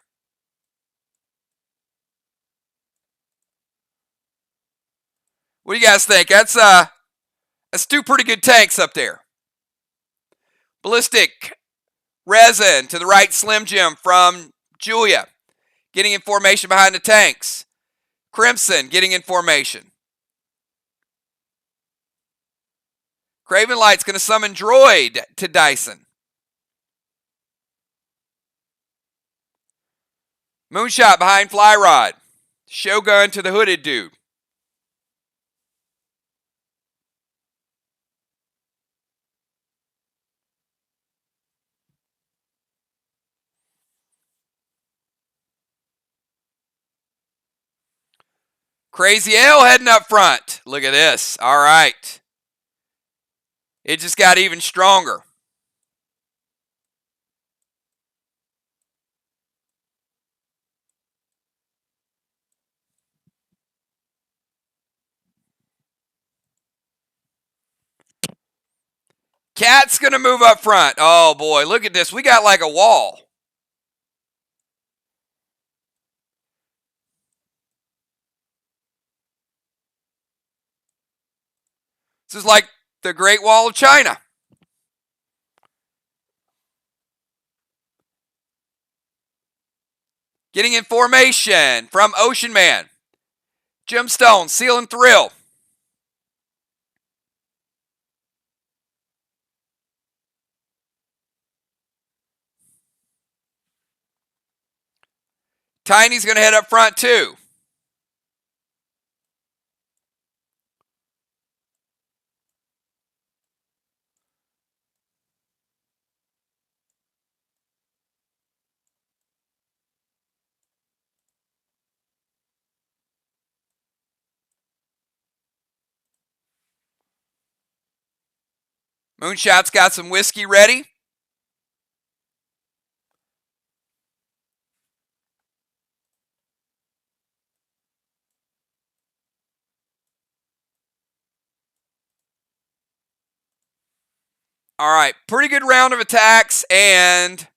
What do you guys think? That's two pretty good tanks up there. Ballistic Resin to the right, Slim Jim from Julia. Getting in formation behind the tanks. Crimson getting in formation. Craven Light's going to summon Droid to Dyson. Moonshot behind Fly Rod. Shogun to the hooded dude. Crazy L heading up front. Look at this. All right. It just got even stronger. Cat's going to move up front. Oh, boy. Look at this. We got like a wall. This is like the Great Wall of China. Getting in formation from Ocean Man. Gemstone, Seal and Thrill. Tiny's going to head up front too. Moonshot's got some whiskey ready. All right, pretty good round of attacks and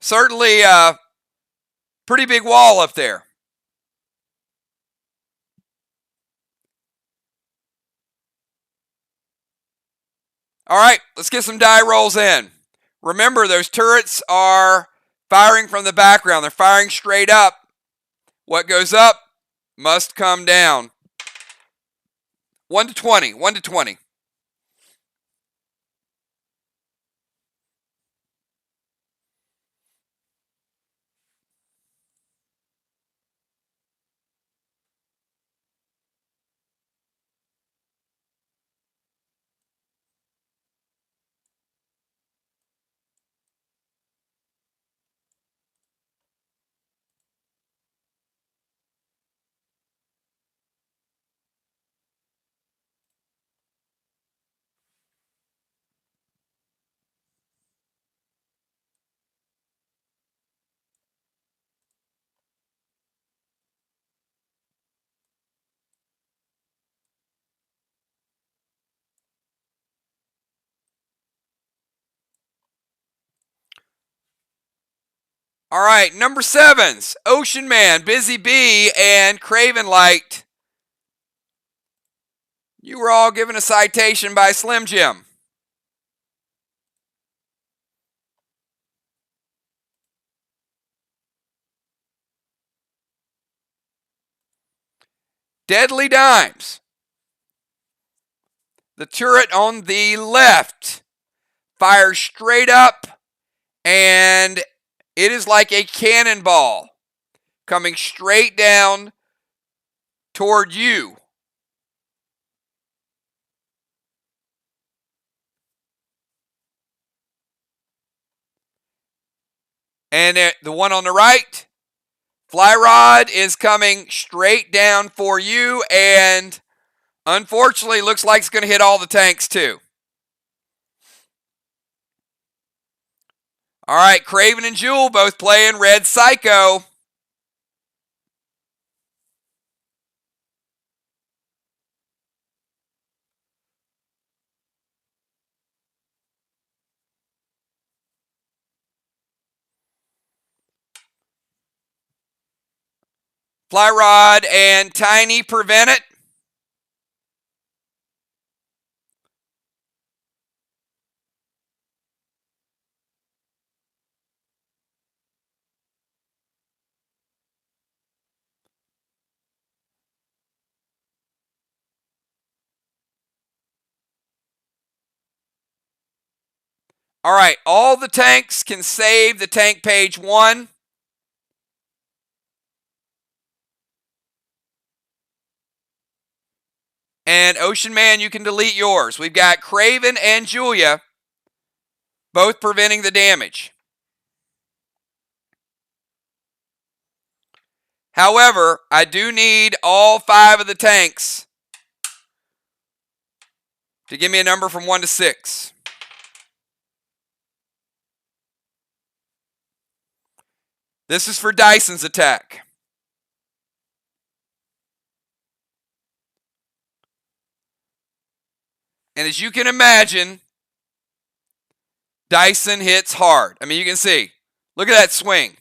certainly a pretty big wall up there. All right, let's get some die rolls in. Remember, those turrets are firing from the background. They're firing straight up. What goes up must come down. 1 to 20, 1 to 20. All right, number 7s, Ocean Man, Busy Bee, and Craven Light. You were all given a citation by Slim Jim. Deadly Dimes. The turret on the left fires straight up, and it is like a cannonball coming straight down toward you. And the one on the right, Fly Rod, is coming straight down for you, and unfortunately looks like it's going to hit all the tanks too. All right, Craven and Jewel both playing Red Psycho. Fly Rod and Tiny prevent it. All right, all the tanks can save the tank page 1. And Ocean Man, you can delete yours. We've got Craven and Julia both preventing the damage. However, I do need all 5 of the tanks to give me a number from 1 to 6. This is for Dyson's attack. And as you can imagine, Dyson hits hard. I mean, you can see. Look at that swing.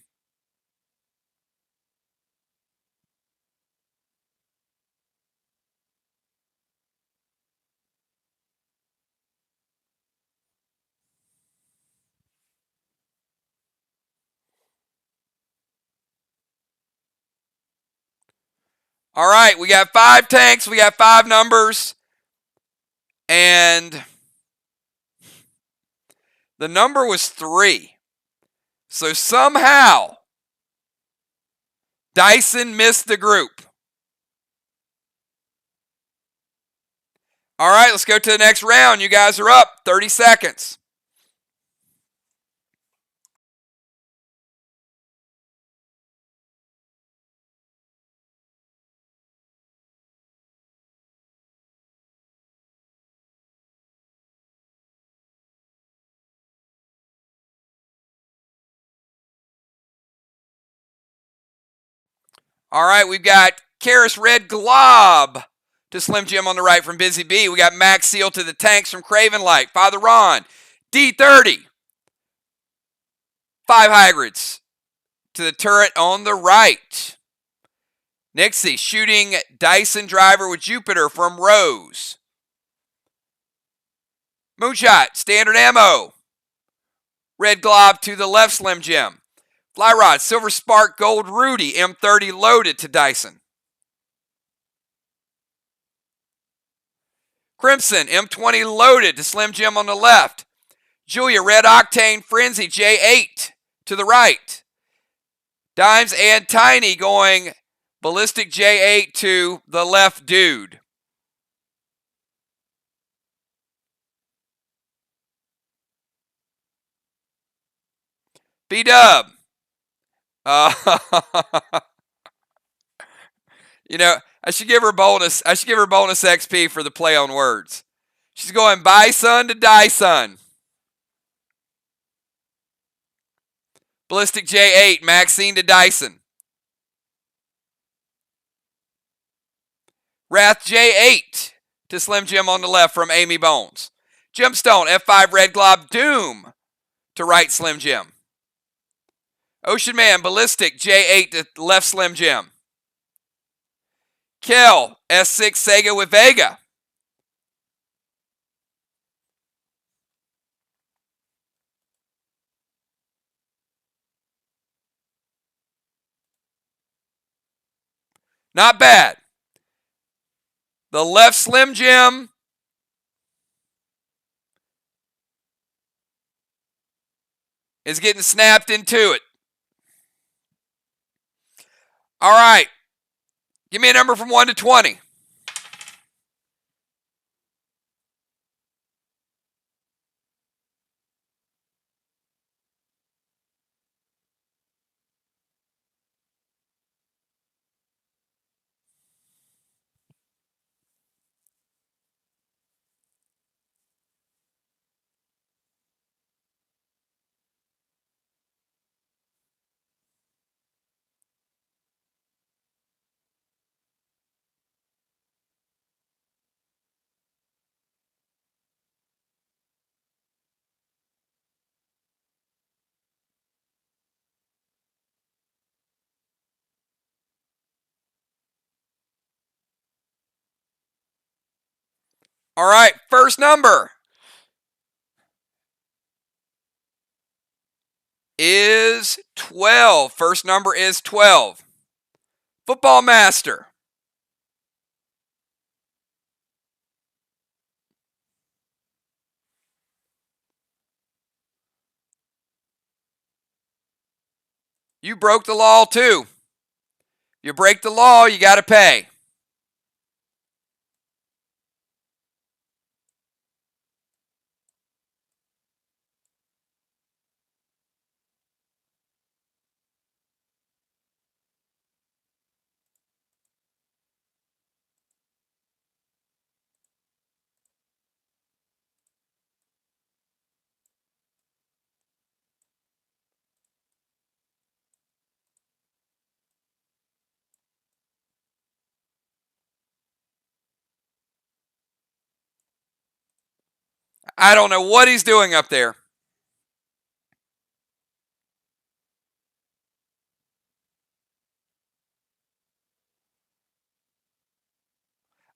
All right, we got 5 tanks. We got 5 numbers. And the number was 3. So somehow, Dyson missed the group. All right, let's go to the next round. You guys are up. 30 seconds. All right, we've got Karis Red Glob to Slim Jim on the right from Busy Bee. We got Max Seal to the tanks from Craven Light. Father Ron, D30. 5 hybrids to the turret on the right. Nixie shooting Dyson Driver with Jupiter from Rose. Moonshot, standard ammo. Red Glob to the left, Slim Jim. Fly Rod, Silver Spark, Gold Rudy, M30 loaded to Dyson. Crimson, M20 loaded to Slim Jim on the left. Julia, Red Octane, Frenzy, J8 to the right. Dimes and Tiny going Ballistic J8 to the left dude. B-Dub. You know, I should give her bonus XP for the play on words. She's going Bison to Dyson. Ballistic J8, Maxine to Dyson. Wrath J8 to Slim Jim on the left from Amy Bones. Gemstone, F5 Red Glob, Doom to right Slim Jim. Ocean Man, Ballistic, J8 to left Slim Jim. Kel, S6 Sega with Vega. Not bad. The left Slim Jim is getting snapped into it. All right. Give me a number from 1 to 20. All right, first number is 12. First number is 12. Football Master. You broke the law too. You break the law, you got to pay. I don't know what he's doing up there.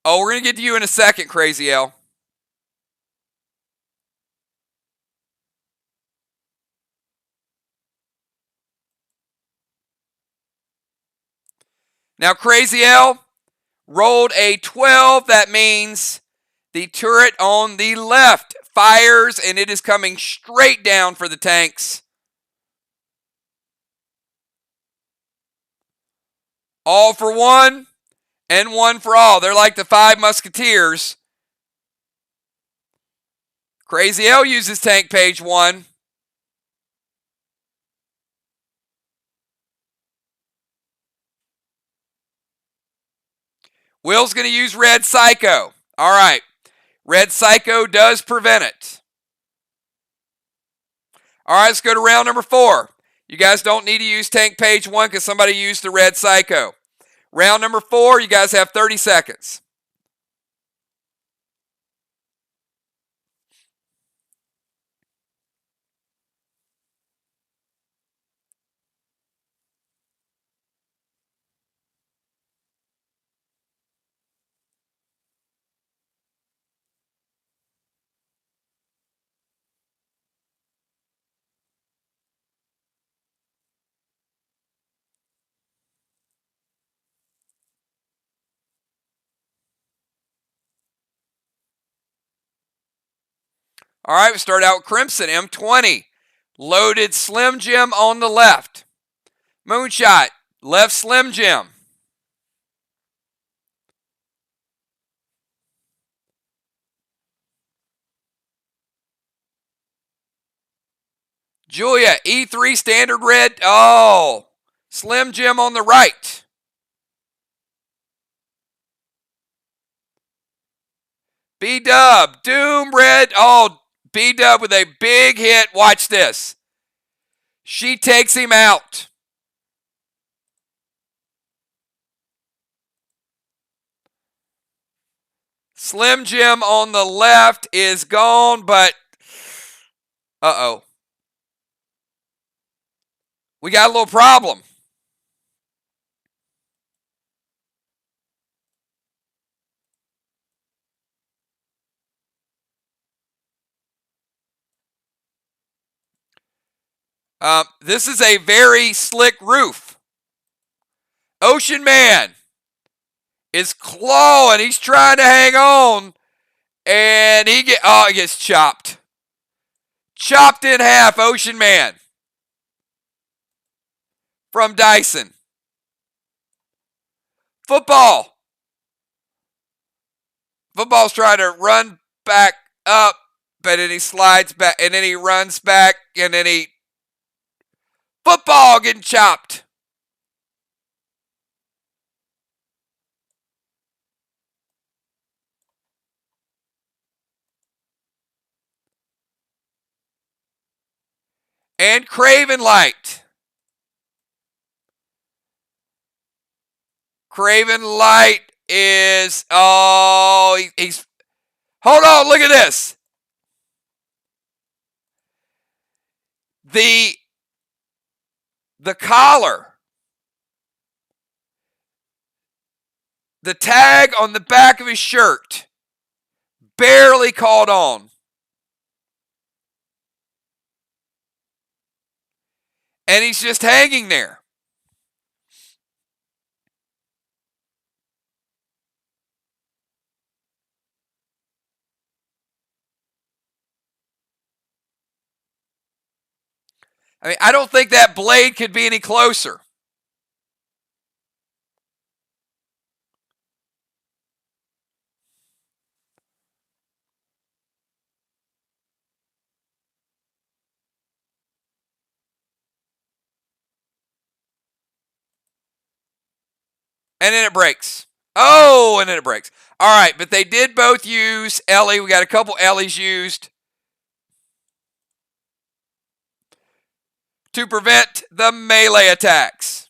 Oh, we're going to get to you in a second, Crazy L. Now, Crazy L rolled a 12. That means the turret on the left fires, and it is coming straight down for the tanks. All for one and one for all. They're like the Five Musketeers. Crazy L uses tank page 1. Will's going to use Red Psycho. All right. Red Psycho does prevent it. All right, let's go to round number 4. You guys don't need to use tank page 1 because somebody used the Red Psycho. Round number 4, you guys have 30 seconds. All right, we start out with Crimson, M20. Loaded Slim Jim on the left. Moonshot, left Slim Jim. Julia, E3 standard red. Oh, Slim Jim on the right. B-Dub, Doom red. Oh, B-Dub with a big hit. Watch this. She takes him out. Slim Jim on the left is gone, but uh-oh. We got a little problem. This is a very slick roof. Ocean Man is clawing. He's trying to hang on. And he gets chopped. Chopped in half, Ocean Man. From Dyson. Football. Football's trying to run back up, but then he slides back, and then he runs back, and then Football getting chopped. And Craven Light. Craven Light is, he's, hold on, look at this. The collar, the tag on the back of his shirt, barely caught on. And he's just hanging there. I mean, I don't think that blade could be any closer. And then it breaks. Oh, and then it breaks. All right, but they did both use Ellie. We got a couple Ellies used to prevent the melee attacks.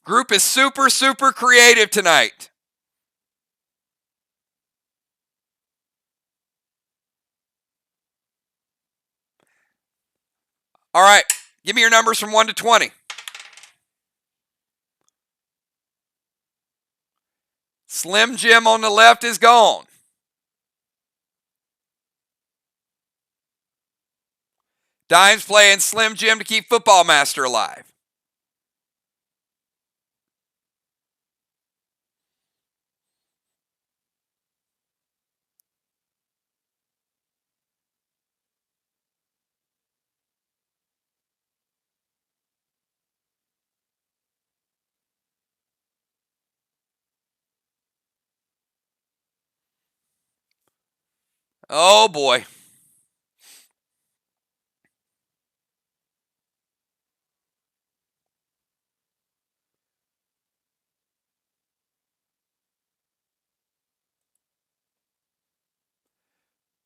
Group is super, super creative tonight. All right, give me your numbers from 1 to 20. Slim Jim on the left is gone. Dime's playing Slim Jim to keep Football Master alive. Oh boy.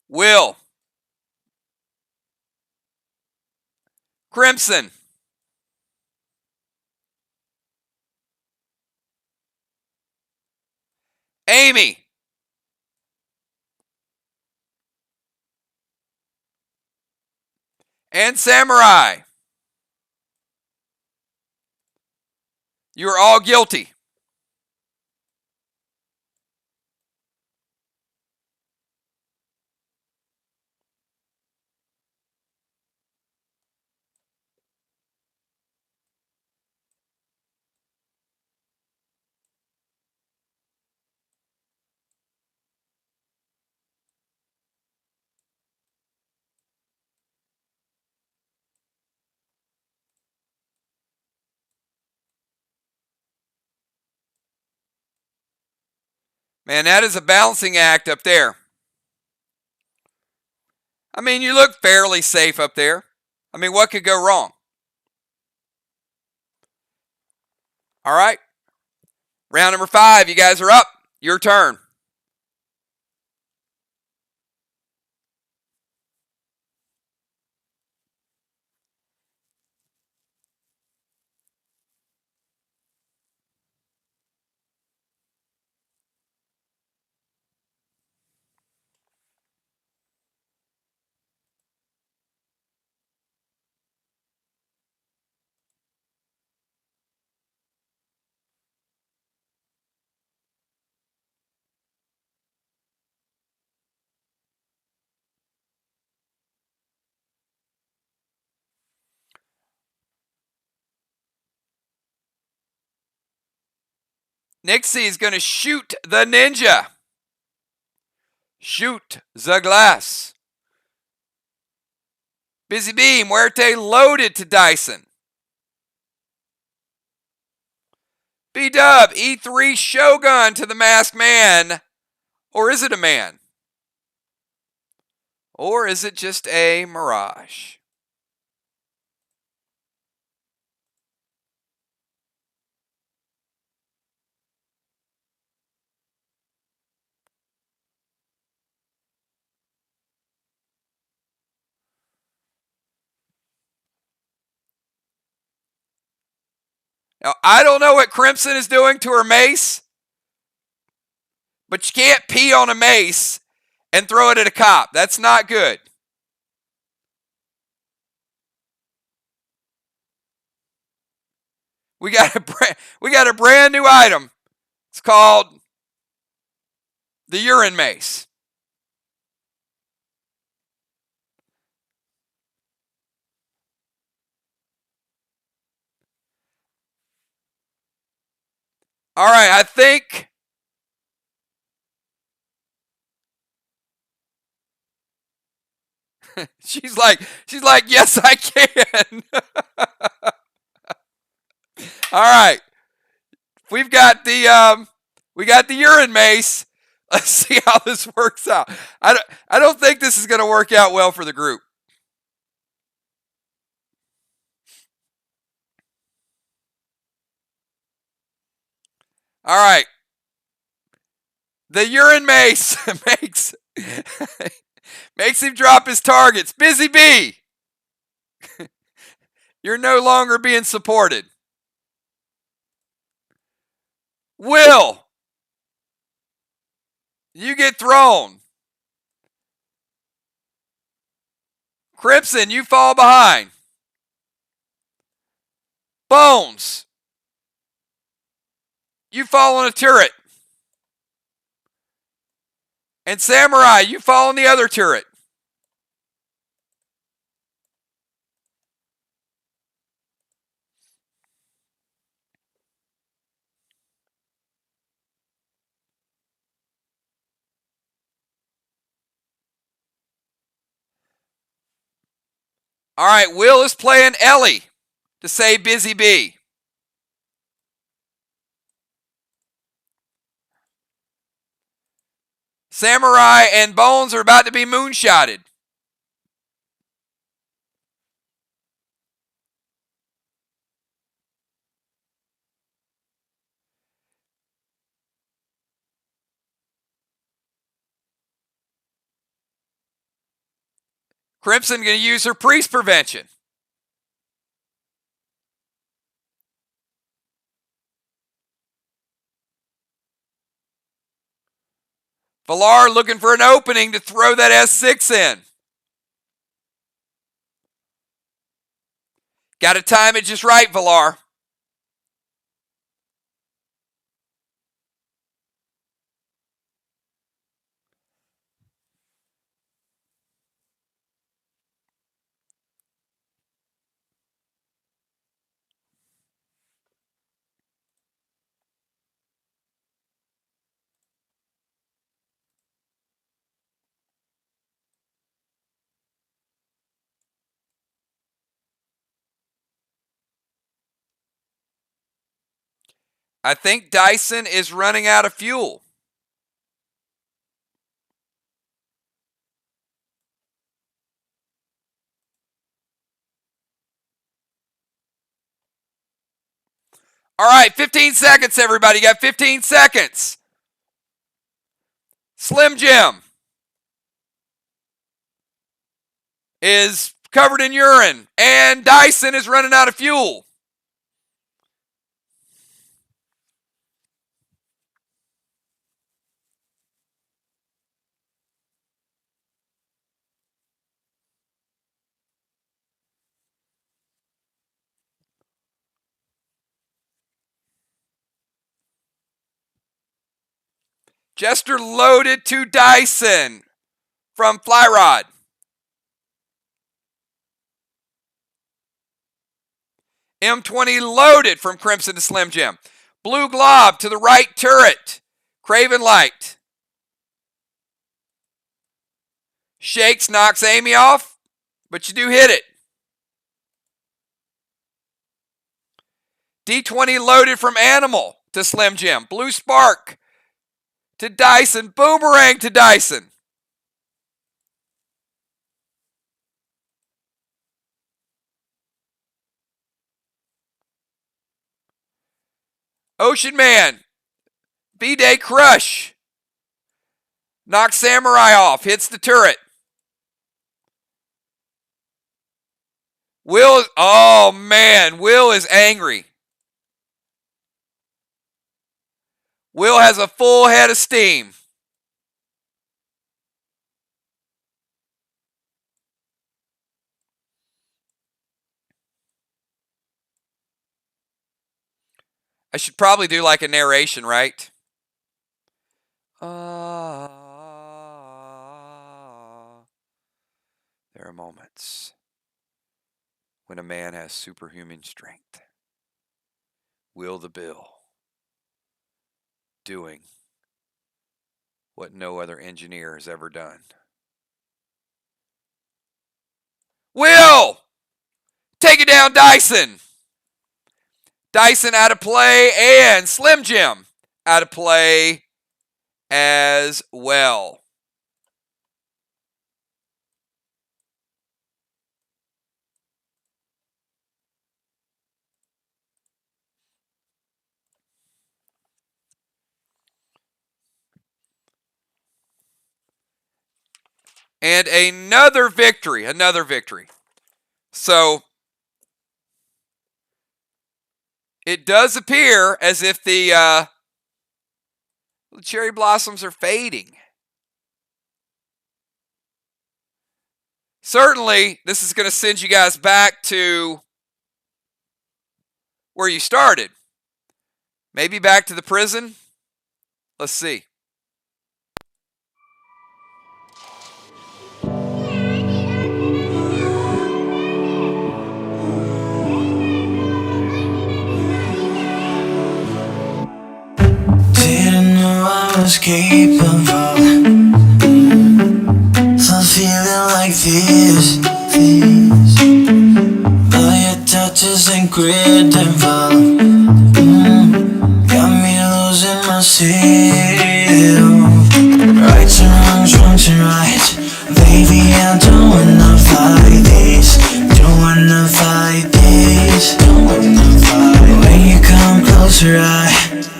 Will. Crimson. Amy. And Samurai. You are all guilty. Man, that is a balancing act up there. I mean, you look fairly safe up there. I mean, what could go wrong? All right. Round number 5. You guys are up. Your turn. Nixie is going to shoot the ninja. Shoot the glass. Busy Bee, Muerte loaded to Dyson. B-Dub, E3 Shogun to the Masked Man. Or is it a man? Or is it just a mirage? Now, I don't know what Crimson is doing to her mace, but you can't pee on a mace and throw it at a cop. That's not good. We got a brand new item. It's called the urine mace. All right, I think she's like, yes, I can. All right, we got the urine mace. Let's see how this works out. I don't think this is going to work out well for the group. All right. The urine mace makes him drop his targets. Busy Bee, you're no longer being supported. Will, you get thrown. Crimson, you fall behind. Bones, you fall on a turret. And Samurai, you fall on the other turret. All right, Will is playing Ellie to save Busy Bee. Samurai and Bones are about to be moonshotted. Crimson going to use her priest prevention. Valar looking for an opening to throw that S6 in. Got to time it just right, Valar. I think Dyson is running out of fuel. All right, 15 seconds, everybody. You got 15 seconds. Slim Jim is covered in urine, and Dyson is running out of fuel. Jester loaded to Dyson from Flyrod. M20 loaded from Crimson to Slim Jim. Blue glob to the right turret. Craven Light. Shakes, knocks Amy off, but you do hit it. D20 loaded from Animal to Slim Jim. Blue Spark to Dyson. Boomerang to Dyson. Ocean Man. B-Day Crush. Knocks Samurai off. Hits the turret. Will, oh man, Will is angry. Will has a full head of steam. I should probably do like a narration, right? There are moments when a man has superhuman strength. Will the Bill doing what no other engineer has ever done. Will! Take it down, Dyson! Dyson out of play, and Slim Jim out of play as well. And another victory. So it does appear as if the cherry blossoms are fading. Certainly, this is going to send you guys back to where you started. Maybe back to the prison. Let's see. Didn't know I was capable of feeling like this. All your touches incredible. Got me losing myself. Rights and wrongs, wrongs and rights. Baby, I don't wanna fight this. Don't wanna fight this. Don't wanna fight. When you come closer, I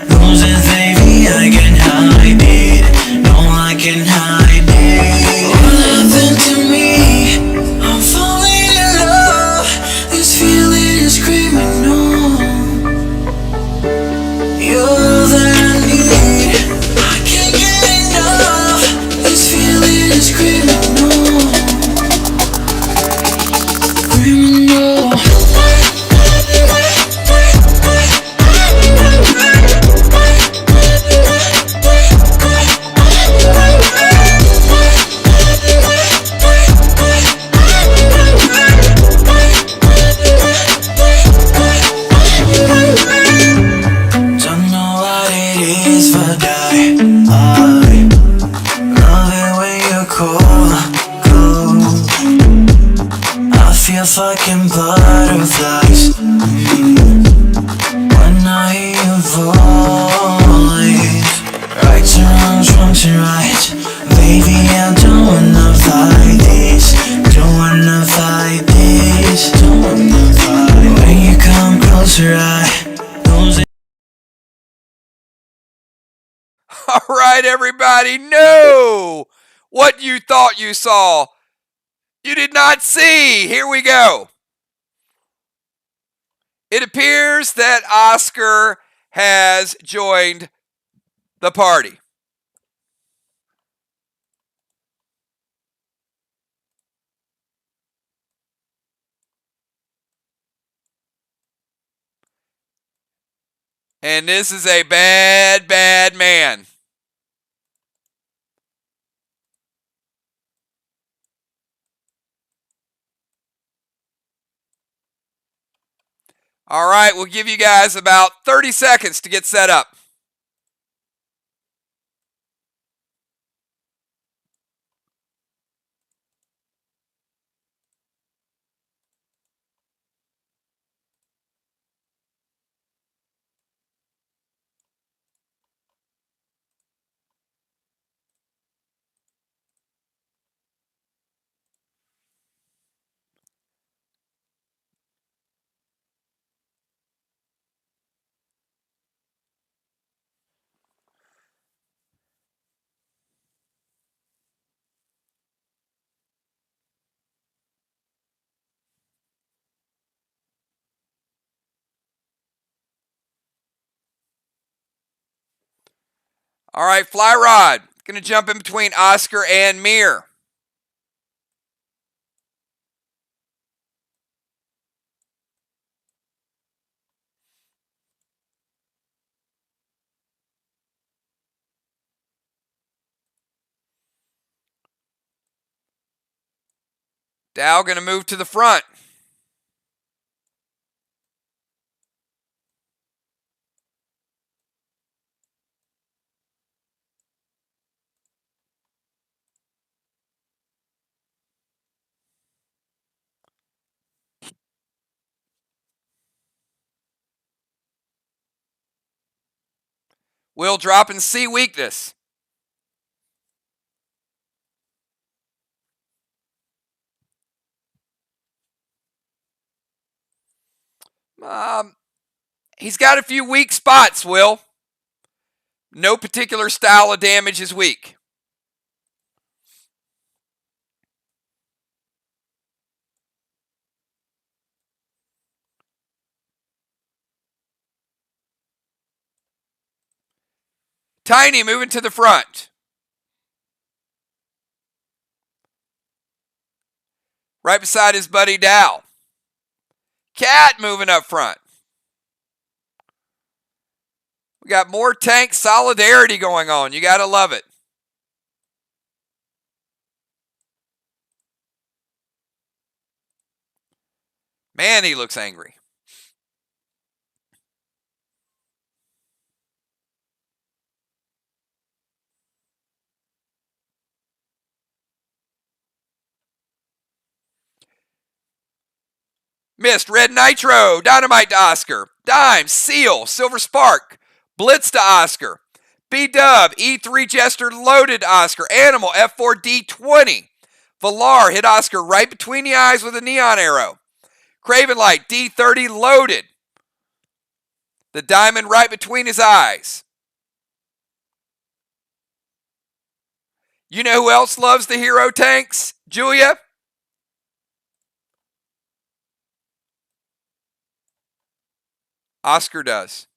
lose it, baby. I can hide it. No, I can hide it. What happened to me? I'm falling in love. This feeling is criminal. You're all that I need. I can't get enough. This feeling is criminal. Criminal. Don't know what it is, but I love it when you're cold. I feel fucking butterflies when I hear your voice. Rights and wrongs, wrongs and rights. Baby, I don't wanna fight this. Don't wanna fight this. Don't wanna fight. When you come closer, I lose it. All right, everybody. No! What you thought you saw, you did not see. Here we go. It appears that Oscar has joined the party. And this is a bad, bad man. All right, we'll give you guys about 30 seconds to get set up. All right, Fly Rod. Going to jump in between Oscar and Mir. Dow going to move to the front. Will dropping C weakness. He's got a few weak spots, Will. No particular style of damage is weak. Tiny moving to the front. Right beside his buddy Dow. Cat moving up front. We got more tank solidarity going on. You got to love it. Man, he looks angry. Missed. Red Nitro. Dynamite to Oscar. Dime. Seal. Silver Spark. Blitz to Oscar. B-Dub. E3 Jester loaded to Oscar. Animal. F4 D20. Valar hit Oscar right between the eyes with a neon arrow. Craven Light. D30 loaded. The diamond right between his eyes. You know who else loves the hero tanks? Julia? Oscar does.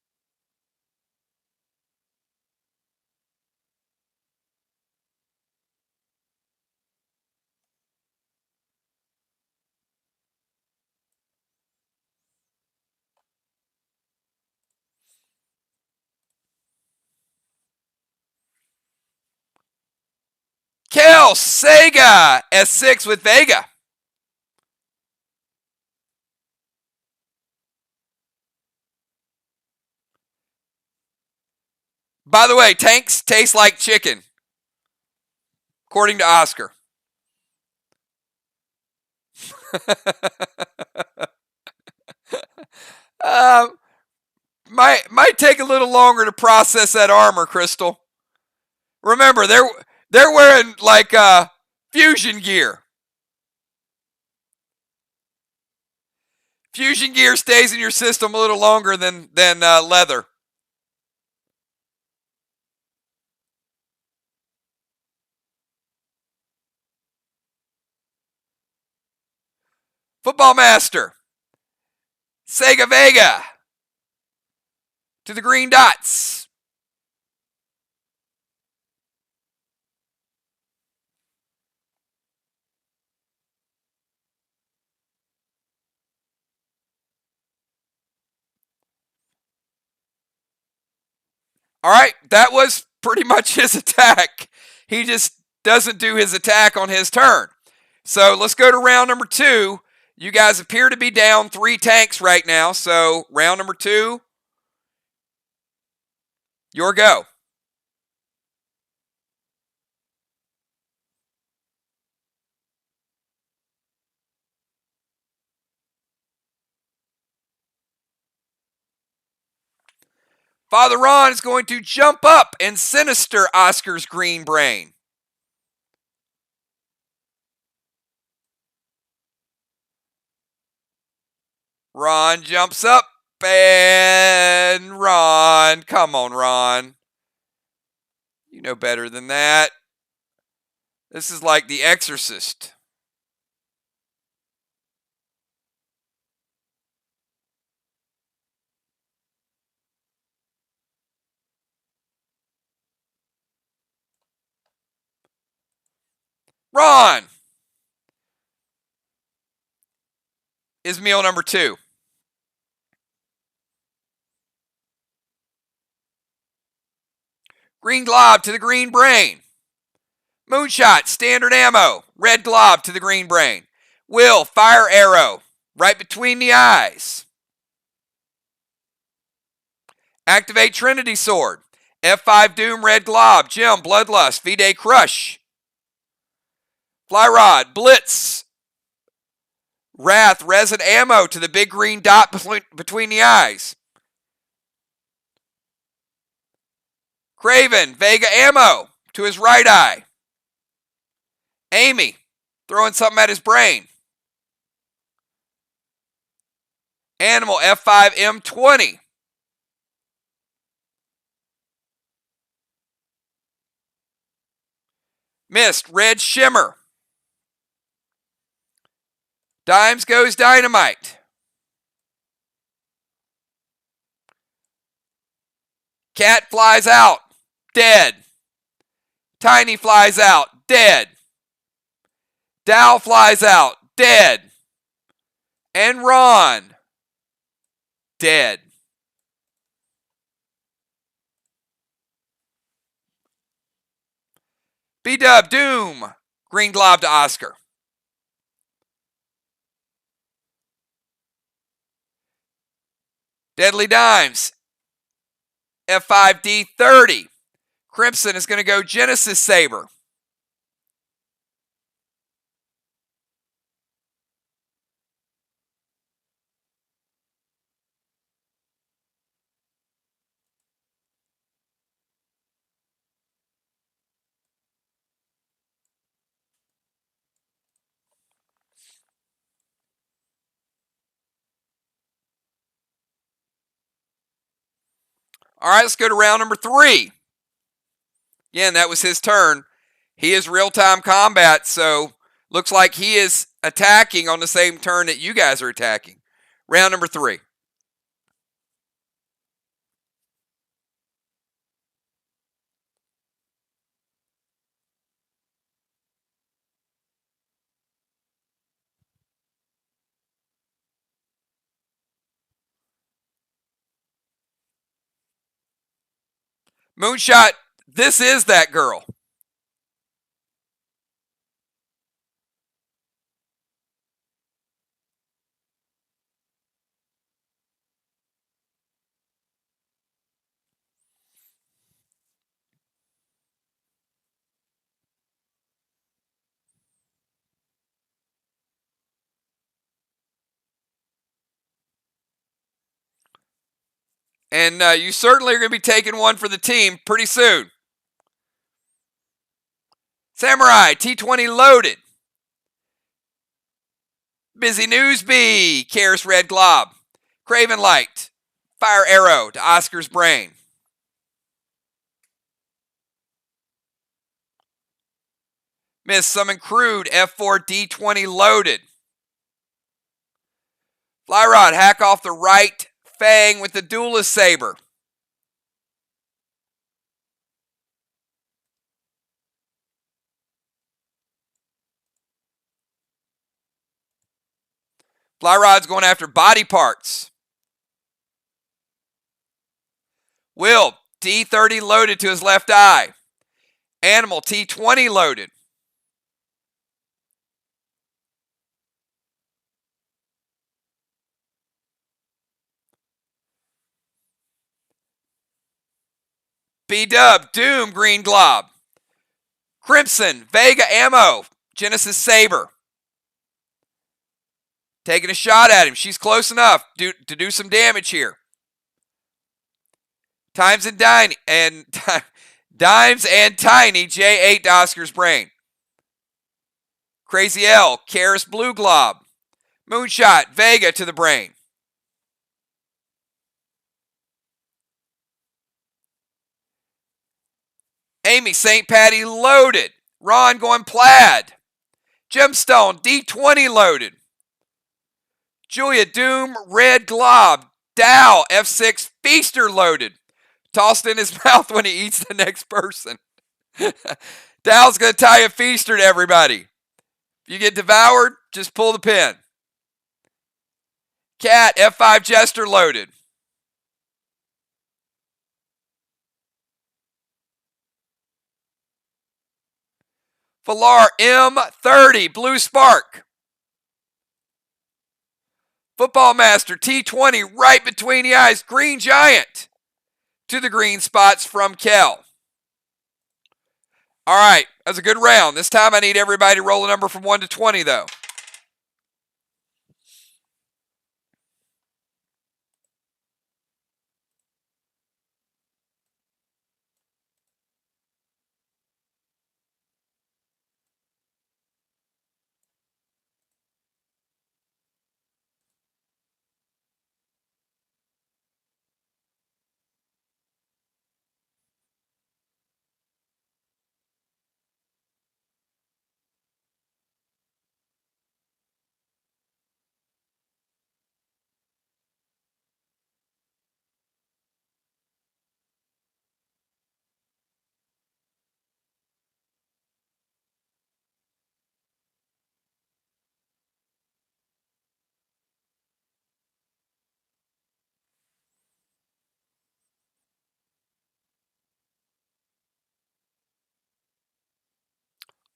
Kel, Sega, S6 with Vega. By the way, tanks taste like chicken, according to Oscar. Might take a little longer to process that armor, Crystal. Remember, they're wearing like fusion gear. Fusion gear stays in your system a little longer than leather. Football Master. Sega Vega. To the green dots. All right, that was pretty much his attack. He just doesn't do his attack on his turn. So let's go to round number 2. You guys appear to be down 3 tanks right now, so round number 2, your go. Father Ron is going to jump up and sinister Oscar's green brain. Ron jumps up and Ron. Come on, Ron. You know better than that. This is like The Exorcist. Ron is meal number 2. Green glob to the green brain. Moonshot, standard ammo. Red glob to the green brain. Will, fire arrow. Right between the eyes. Activate Trinity Sword. F5 Doom, red glob. Jim, bloodlust. V-Day crush. Fly rod, blitz. Wrath, resin ammo to the big green dot between the eyes. Craven, Vega ammo to his right eye. Amy, throwing something at his brain. Animal, F5 M20. Mist, red shimmer. Dimes goes dynamite. Cat flies out, dead. Tiny flies out, dead. Dow flies out, dead. And Ron, dead. B-Dub, Doom, green glob to Oscar. Deadly Dimes, F5D30. Crimson is going to go Genesis Saber. All right, let's go to round number 3. Again, that was his turn. He is real-time combat, so looks like he is attacking on the same turn that you guys are attacking. Round number 3. Moonshot, this is that girl. And you certainly are going to be taking one for the team pretty soon. Samurai, T20 loaded. Busy Newsbee, Karis red glob. Craven Light, fire arrow to Oscar's brain. Miss Summon Crude, F4D20 loaded. Fly Rod, hack off the right fang with the Duelist Saber. Fly Rod's going after body parts. Will, T30 loaded to his left eye. Animal, T20 loaded. B-Dub, Doom, green glob. Crimson, Vega ammo, Genesis Saber. Taking a shot at him. She's close enough to do some damage here. Dimes and Tiny, J8 to Oscar's brain. Crazy L, Karis blue glob. Moonshot, Vega to the brain. Amy, St. Patty loaded. Ron going plaid. Gemstone, D20 loaded. Julia, Doom, red glob. Dow, F6, Feaster loaded. Tossed in his mouth when he eats the next person. Dow's going to tie a Feaster to everybody. If you get devoured, just pull the pin. Cat, F5, Jester loaded. Valar, M30, Blue Spark. Football Master, T20, right between the eyes. Green Giant to the green spots from Kel. All right, that's a good round. This time I need everybody to roll a number from 1 to 20, though.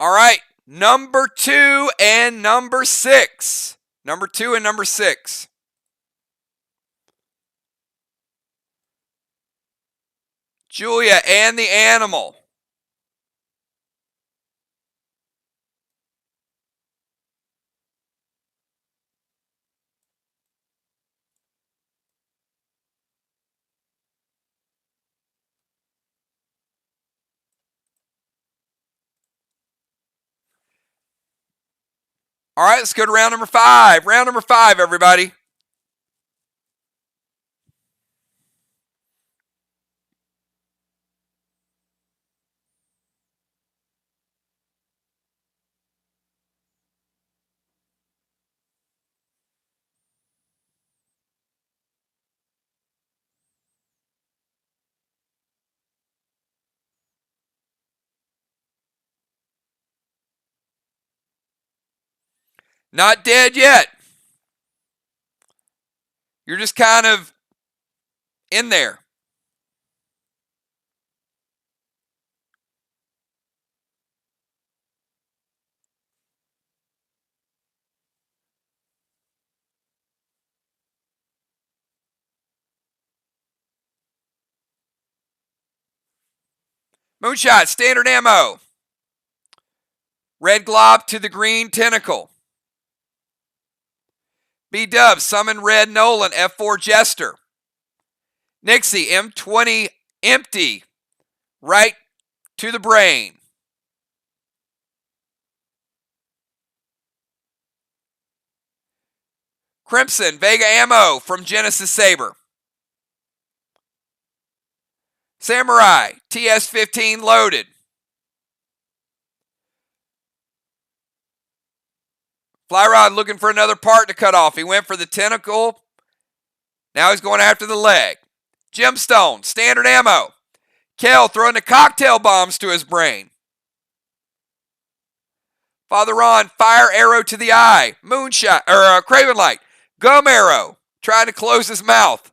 All right, number 2 and number 6. Number 2 and number 6. Julia and the Animal. All right, let's go to round number 5. Round number 5, everybody. Not dead yet. You're just kind of in there. Moonshot, standard ammo. Red glob to the green tentacle. B-Dub, summon red Nolan, F4 Jester. Nixie, M20 empty, right to the brain. Crimson, Vega ammo from Genesis Saber. Samurai, TS-15 loaded. Flyrod looking for another part to cut off. He went for the tentacle. Now he's going after the leg. Gemstone, standard ammo. Kel throwing the cocktail bombs to his brain. Father Ron, fire arrow to the eye. Moonshot, or Craven Light. Gum arrow, trying to close his mouth.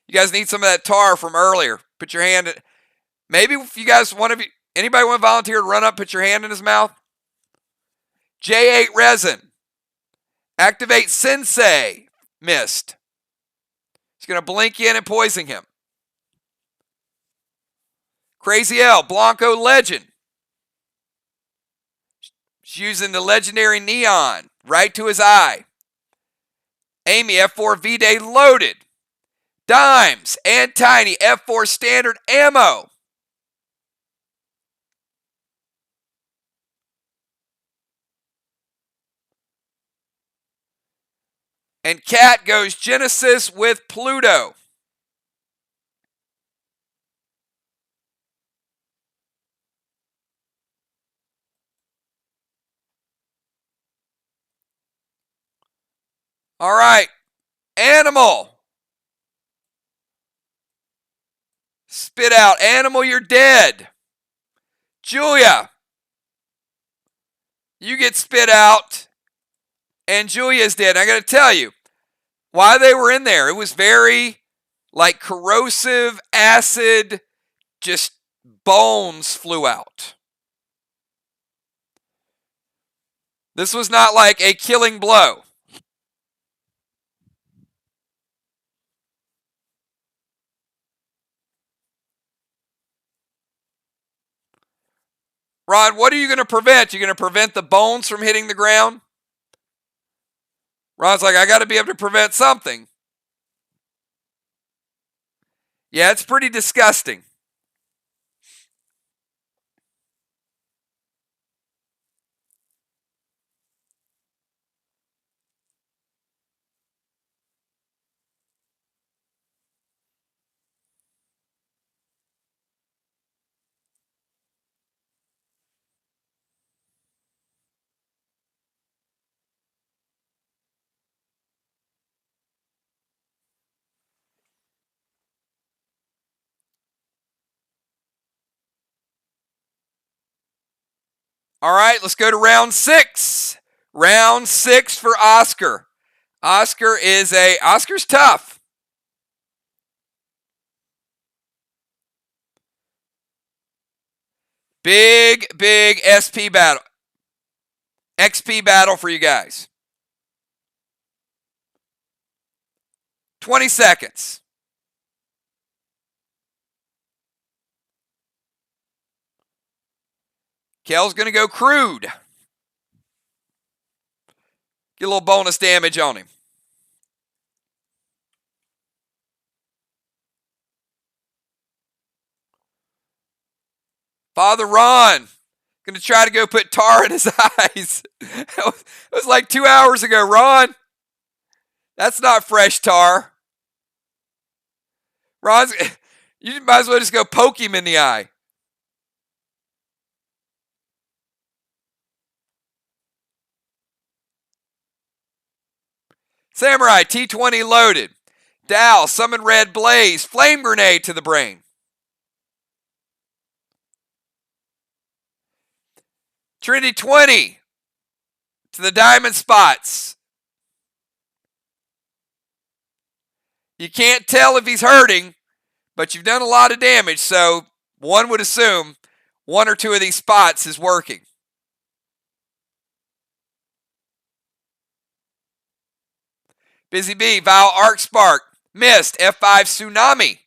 You guys need some of that tar from earlier. Put your hand in. Maybe if you guys, anybody want to volunteer to run up, put your hand in his mouth? J8 resin. Activate Sensei. Missed. He's going to blink in and poison him. Crazy L, Blanco Legend. She's using the legendary Neon right to his eye. Amy, F4 V-Day loaded. Dimes and Tiny, F4 standard ammo. And Cat goes Genesis with Pluto. All right. Animal. Spit out. Animal, you're dead. Julia. You get spit out. And Julia's dead. I got to tell you, why they were in there, it was very like corrosive acid, just bones flew out. This was not like a killing blow. Ron, what are you going to prevent? You're going to prevent the bones from hitting the ground? Ron's like, I got to be able to prevent something. Yeah, it's pretty disgusting. All right, let's go to round 6. Round 6 for Oscar. Oscar's tough. Big SP battle. XP battle for you guys. 20 seconds. Kel's going to go crude. Get a little bonus damage on him. Father Ron, going to try to go put tar in his eyes. It was like 2 hours ago, Ron. That's not fresh tar. Ron's, you might as well just go poke him in the eye. Samurai, T20 loaded. Dow, summon red blaze, flame grenade to the brain. Trinity 20 to the diamond spots. You can't tell if he's hurting, but you've done a lot of damage, so one would assume 1 or 2 of these spots is working. Busy Bee, Vile Arc Spark, Mist, F5 Tsunami.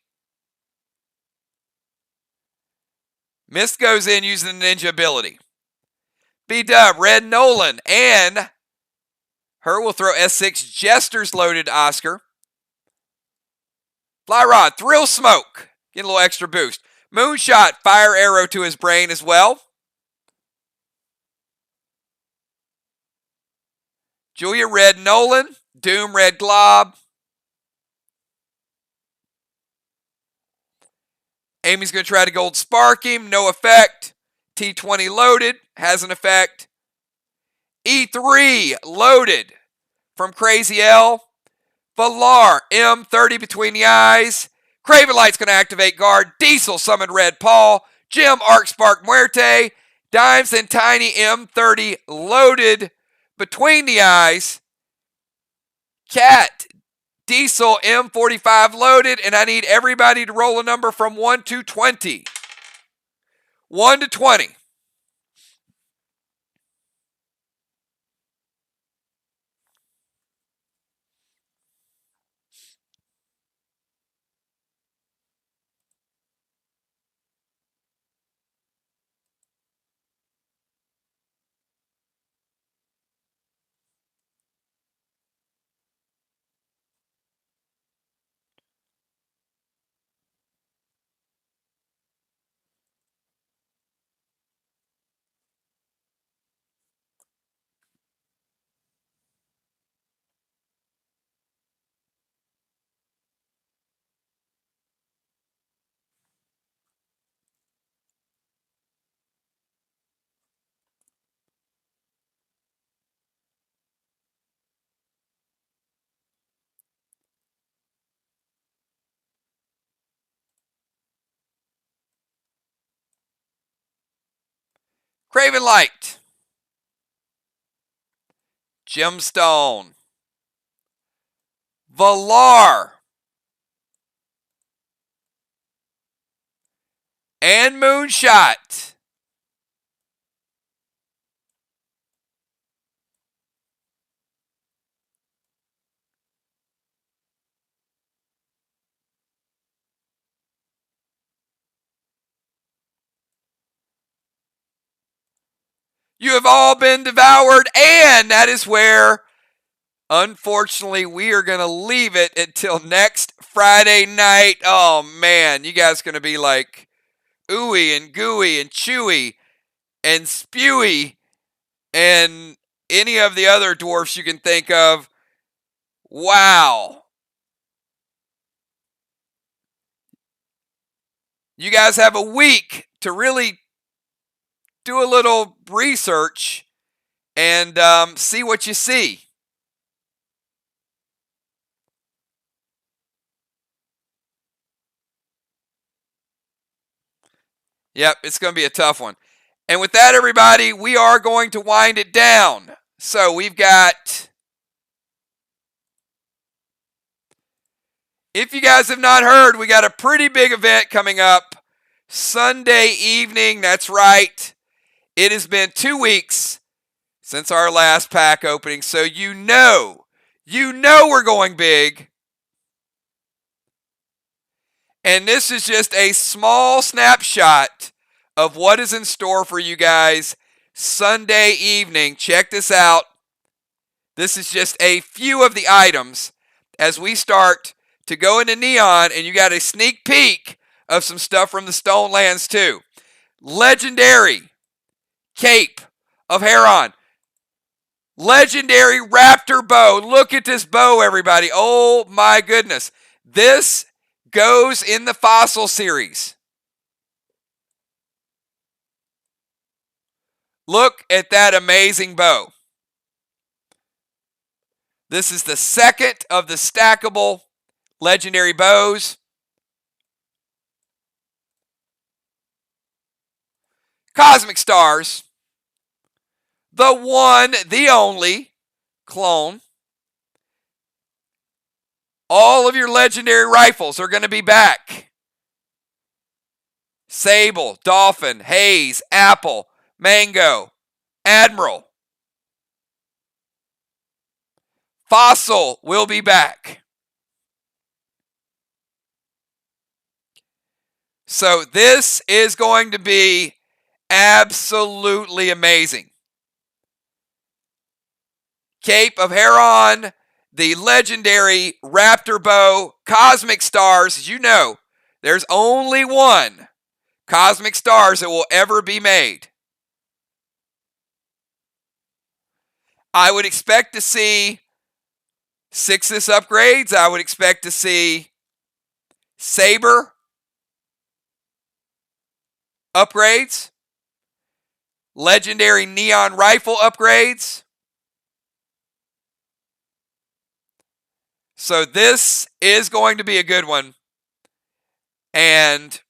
Mist goes in using the ninja ability. B-Dub, Red Nolan, and her will throw S6 Jesters loaded to Oscar. Fly Rod, Thrill Smoke, get a little extra boost. Moonshot, Fire Arrow to his brain as well. Julia, Red Nolan, Doom, Red Glob. Amy's going to try to gold spark him, no effect. T20 loaded, has an effect. E3 loaded from Crazy L. Valar, M30 between the eyes. Craven Light's going to activate guard. Diesel summoned Red Paul. Jim, Arc Spark Muerte. Dimes and Tiny, M30 loaded between the eyes. Cat, Diesel, M45 loaded. And I need everybody to roll a number from 1 to 20. 1 to 20. Craven Light, Gemstone, Valar, and Moonshot. You have all been devoured, and that is where, unfortunately, we are going to leave it until next Friday night. Oh, man, you guys are going to be like ooey and gooey and chewy and spewy and any of the other dwarfs you can think of. Wow. You guys have a week to really do a little research and see what you see. Yep, it's going to be a tough one. And with that, everybody, we are going to wind it down. So we've got, if you guys have not heard, we got a pretty big event coming up Sunday evening. That's right. It has been 2 weeks since our last pack opening, so you know we're going big. And this is just a small snapshot of what is in store for you guys Sunday evening. Check this out. This is just a few of the items as we start to go into Neon, and you got a sneak peek of some stuff from the Stonelands too. Legendary Cape of Heron. Legendary Raptor Bow. Look at this bow, everybody. Oh my goodness. This goes in the Fossil series. Look at that amazing bow. This is the second of the stackable legendary bows. Cosmic Stars. The one, the only clone. All of your legendary rifles are going to be back. Sable, Dolphin, Haze, Apple, Mango, Admiral. Fossil will be back. So this is going to be absolutely amazing. Cape of Heron, the legendary Raptor Bow, Cosmic Stars. As you know, there's only one Cosmic Stars that will ever be made. I would expect to see Sixus upgrades. I would expect to see Saber upgrades. Legendary Neon Rifle upgrades. So this is going to be a good one. And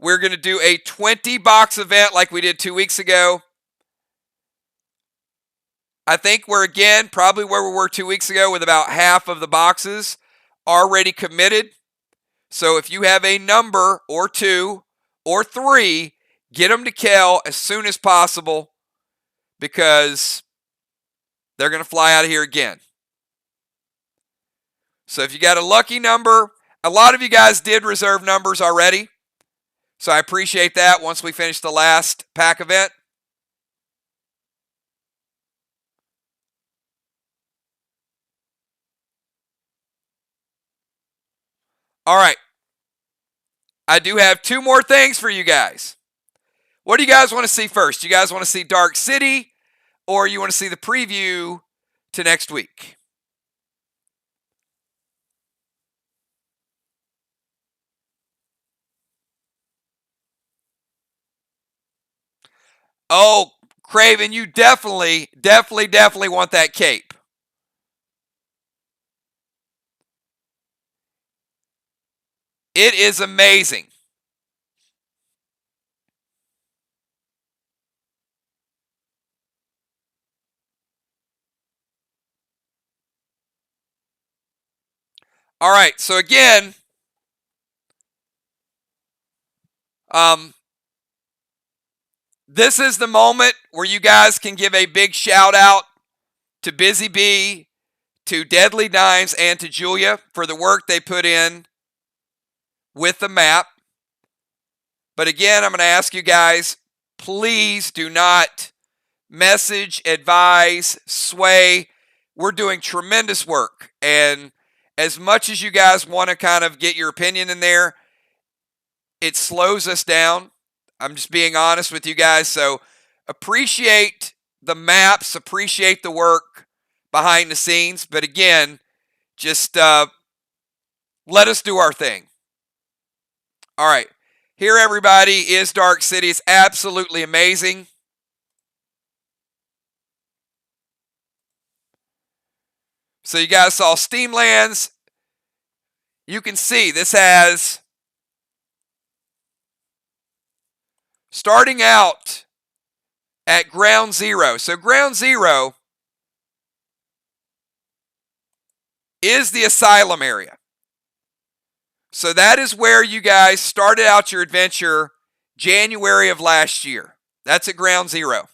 we're going to do a 20-box event like we did 2 weeks ago. I think we're again probably where we were 2 weeks ago with about half of the boxes already committed. So if you have a number or 2 or 3, get them to Kel as soon as possible because they're going to fly out of here again. So if you got a lucky number, a lot of you guys did reserve numbers already. So I appreciate that once we finish the last pack event. All right. I do have 2 more things for you guys. What do you guys want to see first? You guys want to see Dark City or you want to see the preview to next week? Oh, Craven, you definitely want that cape. It is amazing. All right, so again, this is the moment where you guys can give a big shout out to Busy Bee, to Deadly Dimes, and to Julia for the work they put in with the map. But again, I'm going to ask you guys, please do not message, advise, sway. We're doing tremendous work. And as much as you guys want to kind of get your opinion in there, it slows us down. I'm just being honest with you guys. So appreciate the maps, appreciate the work behind the scenes. But again, just let us do our thing. All right. Here, everybody, is Dark City. It's absolutely amazing. So you guys saw Steamlands. You can see this has, starting out at Ground Zero. So Ground Zero is the asylum area. So that is where you guys started out your adventure January of last year. That's at Ground Zero.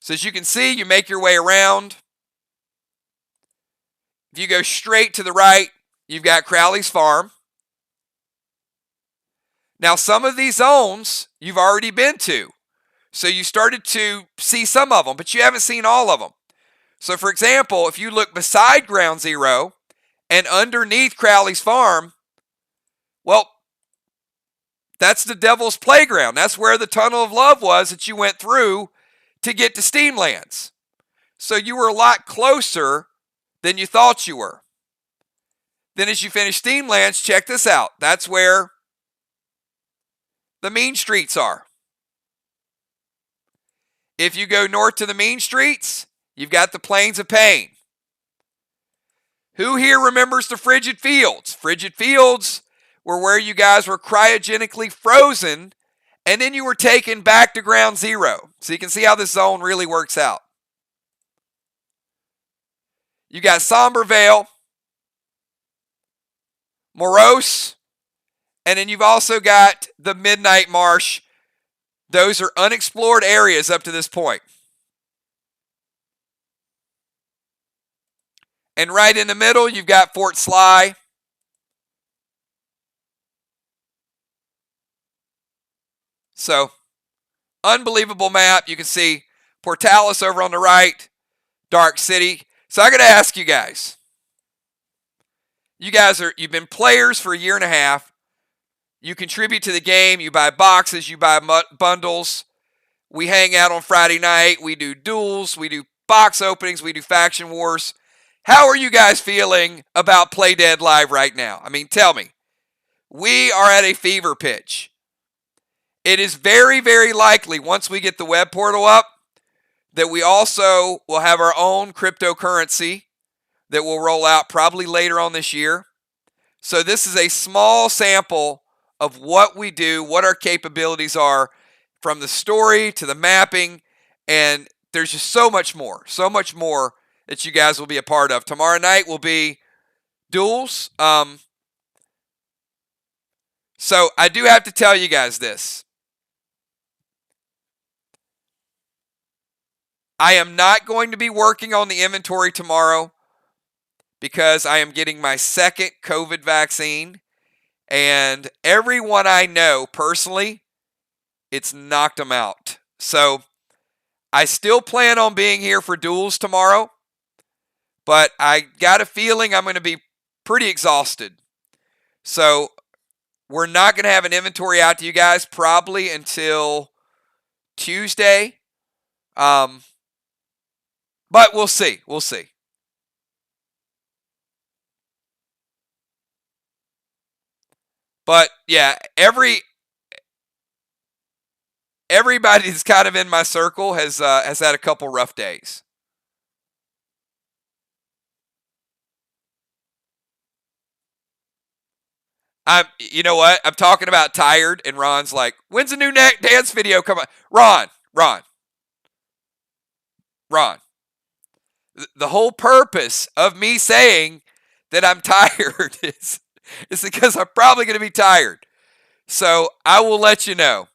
So as you can see, you make your way around. If you go straight to the right, you've got Crowley's farm. Now, some of these zones you've already been to. So you started to see some of them, but you haven't seen all of them. So for example, if you look beside Ground Zero and underneath Crowley's farm, well, that's the Devil's Playground. That's where the Tunnel of Love was that you went through to get to Steamlands. So you were a lot closer than you thought you were. Then as you finish Steamlands, check this out. That's where the mean streets are. If you go north to the mean streets, you've got the Plains of Pain. Who here remembers the Frigid Fields? Frigid Fields were where you guys were cryogenically frozen, and then you were taken back to Ground Zero. So you can see how this zone really works out. You got Somber Vale, Morose, and then you've also got the Midnight Marsh. Those are unexplored areas up to this point. And right in the middle, you've got Fort Sly. So, unbelievable map. You can see Portalis over on the right, Dark City. So I got to ask you guys. You've been players for a year and a half. You contribute to the game. You buy boxes. You buy bundles. We hang out on Friday night. We do duels. We do box openings. We do faction wars. How are you guys feeling about Play Dead Live right now? I mean, tell me. We are at a fever pitch. It is very, very likely once we get the web portal up that we also will have our own cryptocurrency that will roll out probably later on this year. So this is a small sample of what we do, what our capabilities are, from the story to the mapping, and there's just so much more that you guys will be a part of. Tomorrow night will be duels. So I do have to tell you guys this. I am not going to be working on the inventory tomorrow because I am getting my second COVID vaccine. And everyone I know personally, it's knocked them out. So I still plan on being here for duels tomorrow, but I got a feeling I'm going to be pretty exhausted. So we're not going to have an inventory out to you guys probably until Tuesday. But we'll see. We'll see. But yeah, everybody that's kind of in my circle has had a couple rough days. You know what? I'm talking about tired, and Ron's like, "When's the new dance video come on?" Ron. The whole purpose of me saying that I'm tired is because I'm probably going to be tired. So I will let you know.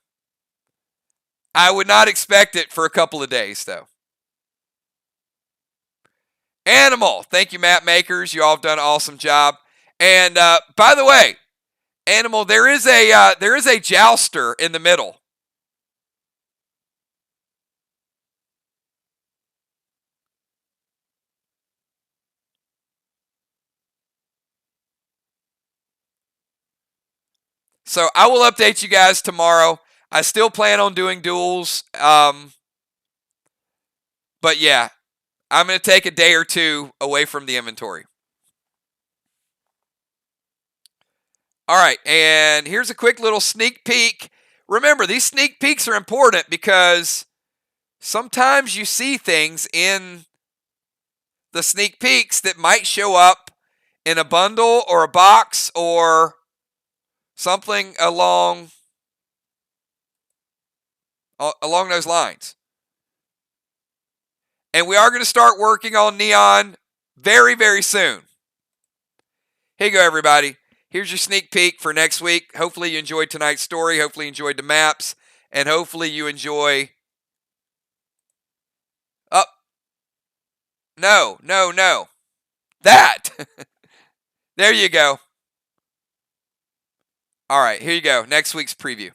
I would not expect it for a couple of days, though. Animal. Thank you, map makers. You all have done an awesome job. And by the way, Animal, there is a jouster in the middle. So I will update you guys tomorrow. I still plan on doing duels. But yeah, I'm going to take a day or two away from the inventory. All right, and here's a quick little sneak peek. Remember, these sneak peeks are important because sometimes you see things in the sneak peeks that might show up in a bundle or a box or something along those lines. And we are going to start working on Neon very, very soon. Here you go, everybody. Here's your sneak peek for next week. Hopefully you enjoyed tonight's story. Hopefully you enjoyed the maps. And hopefully you enjoy... Oh. No. That. There you go. All right, here you go. Next week's preview.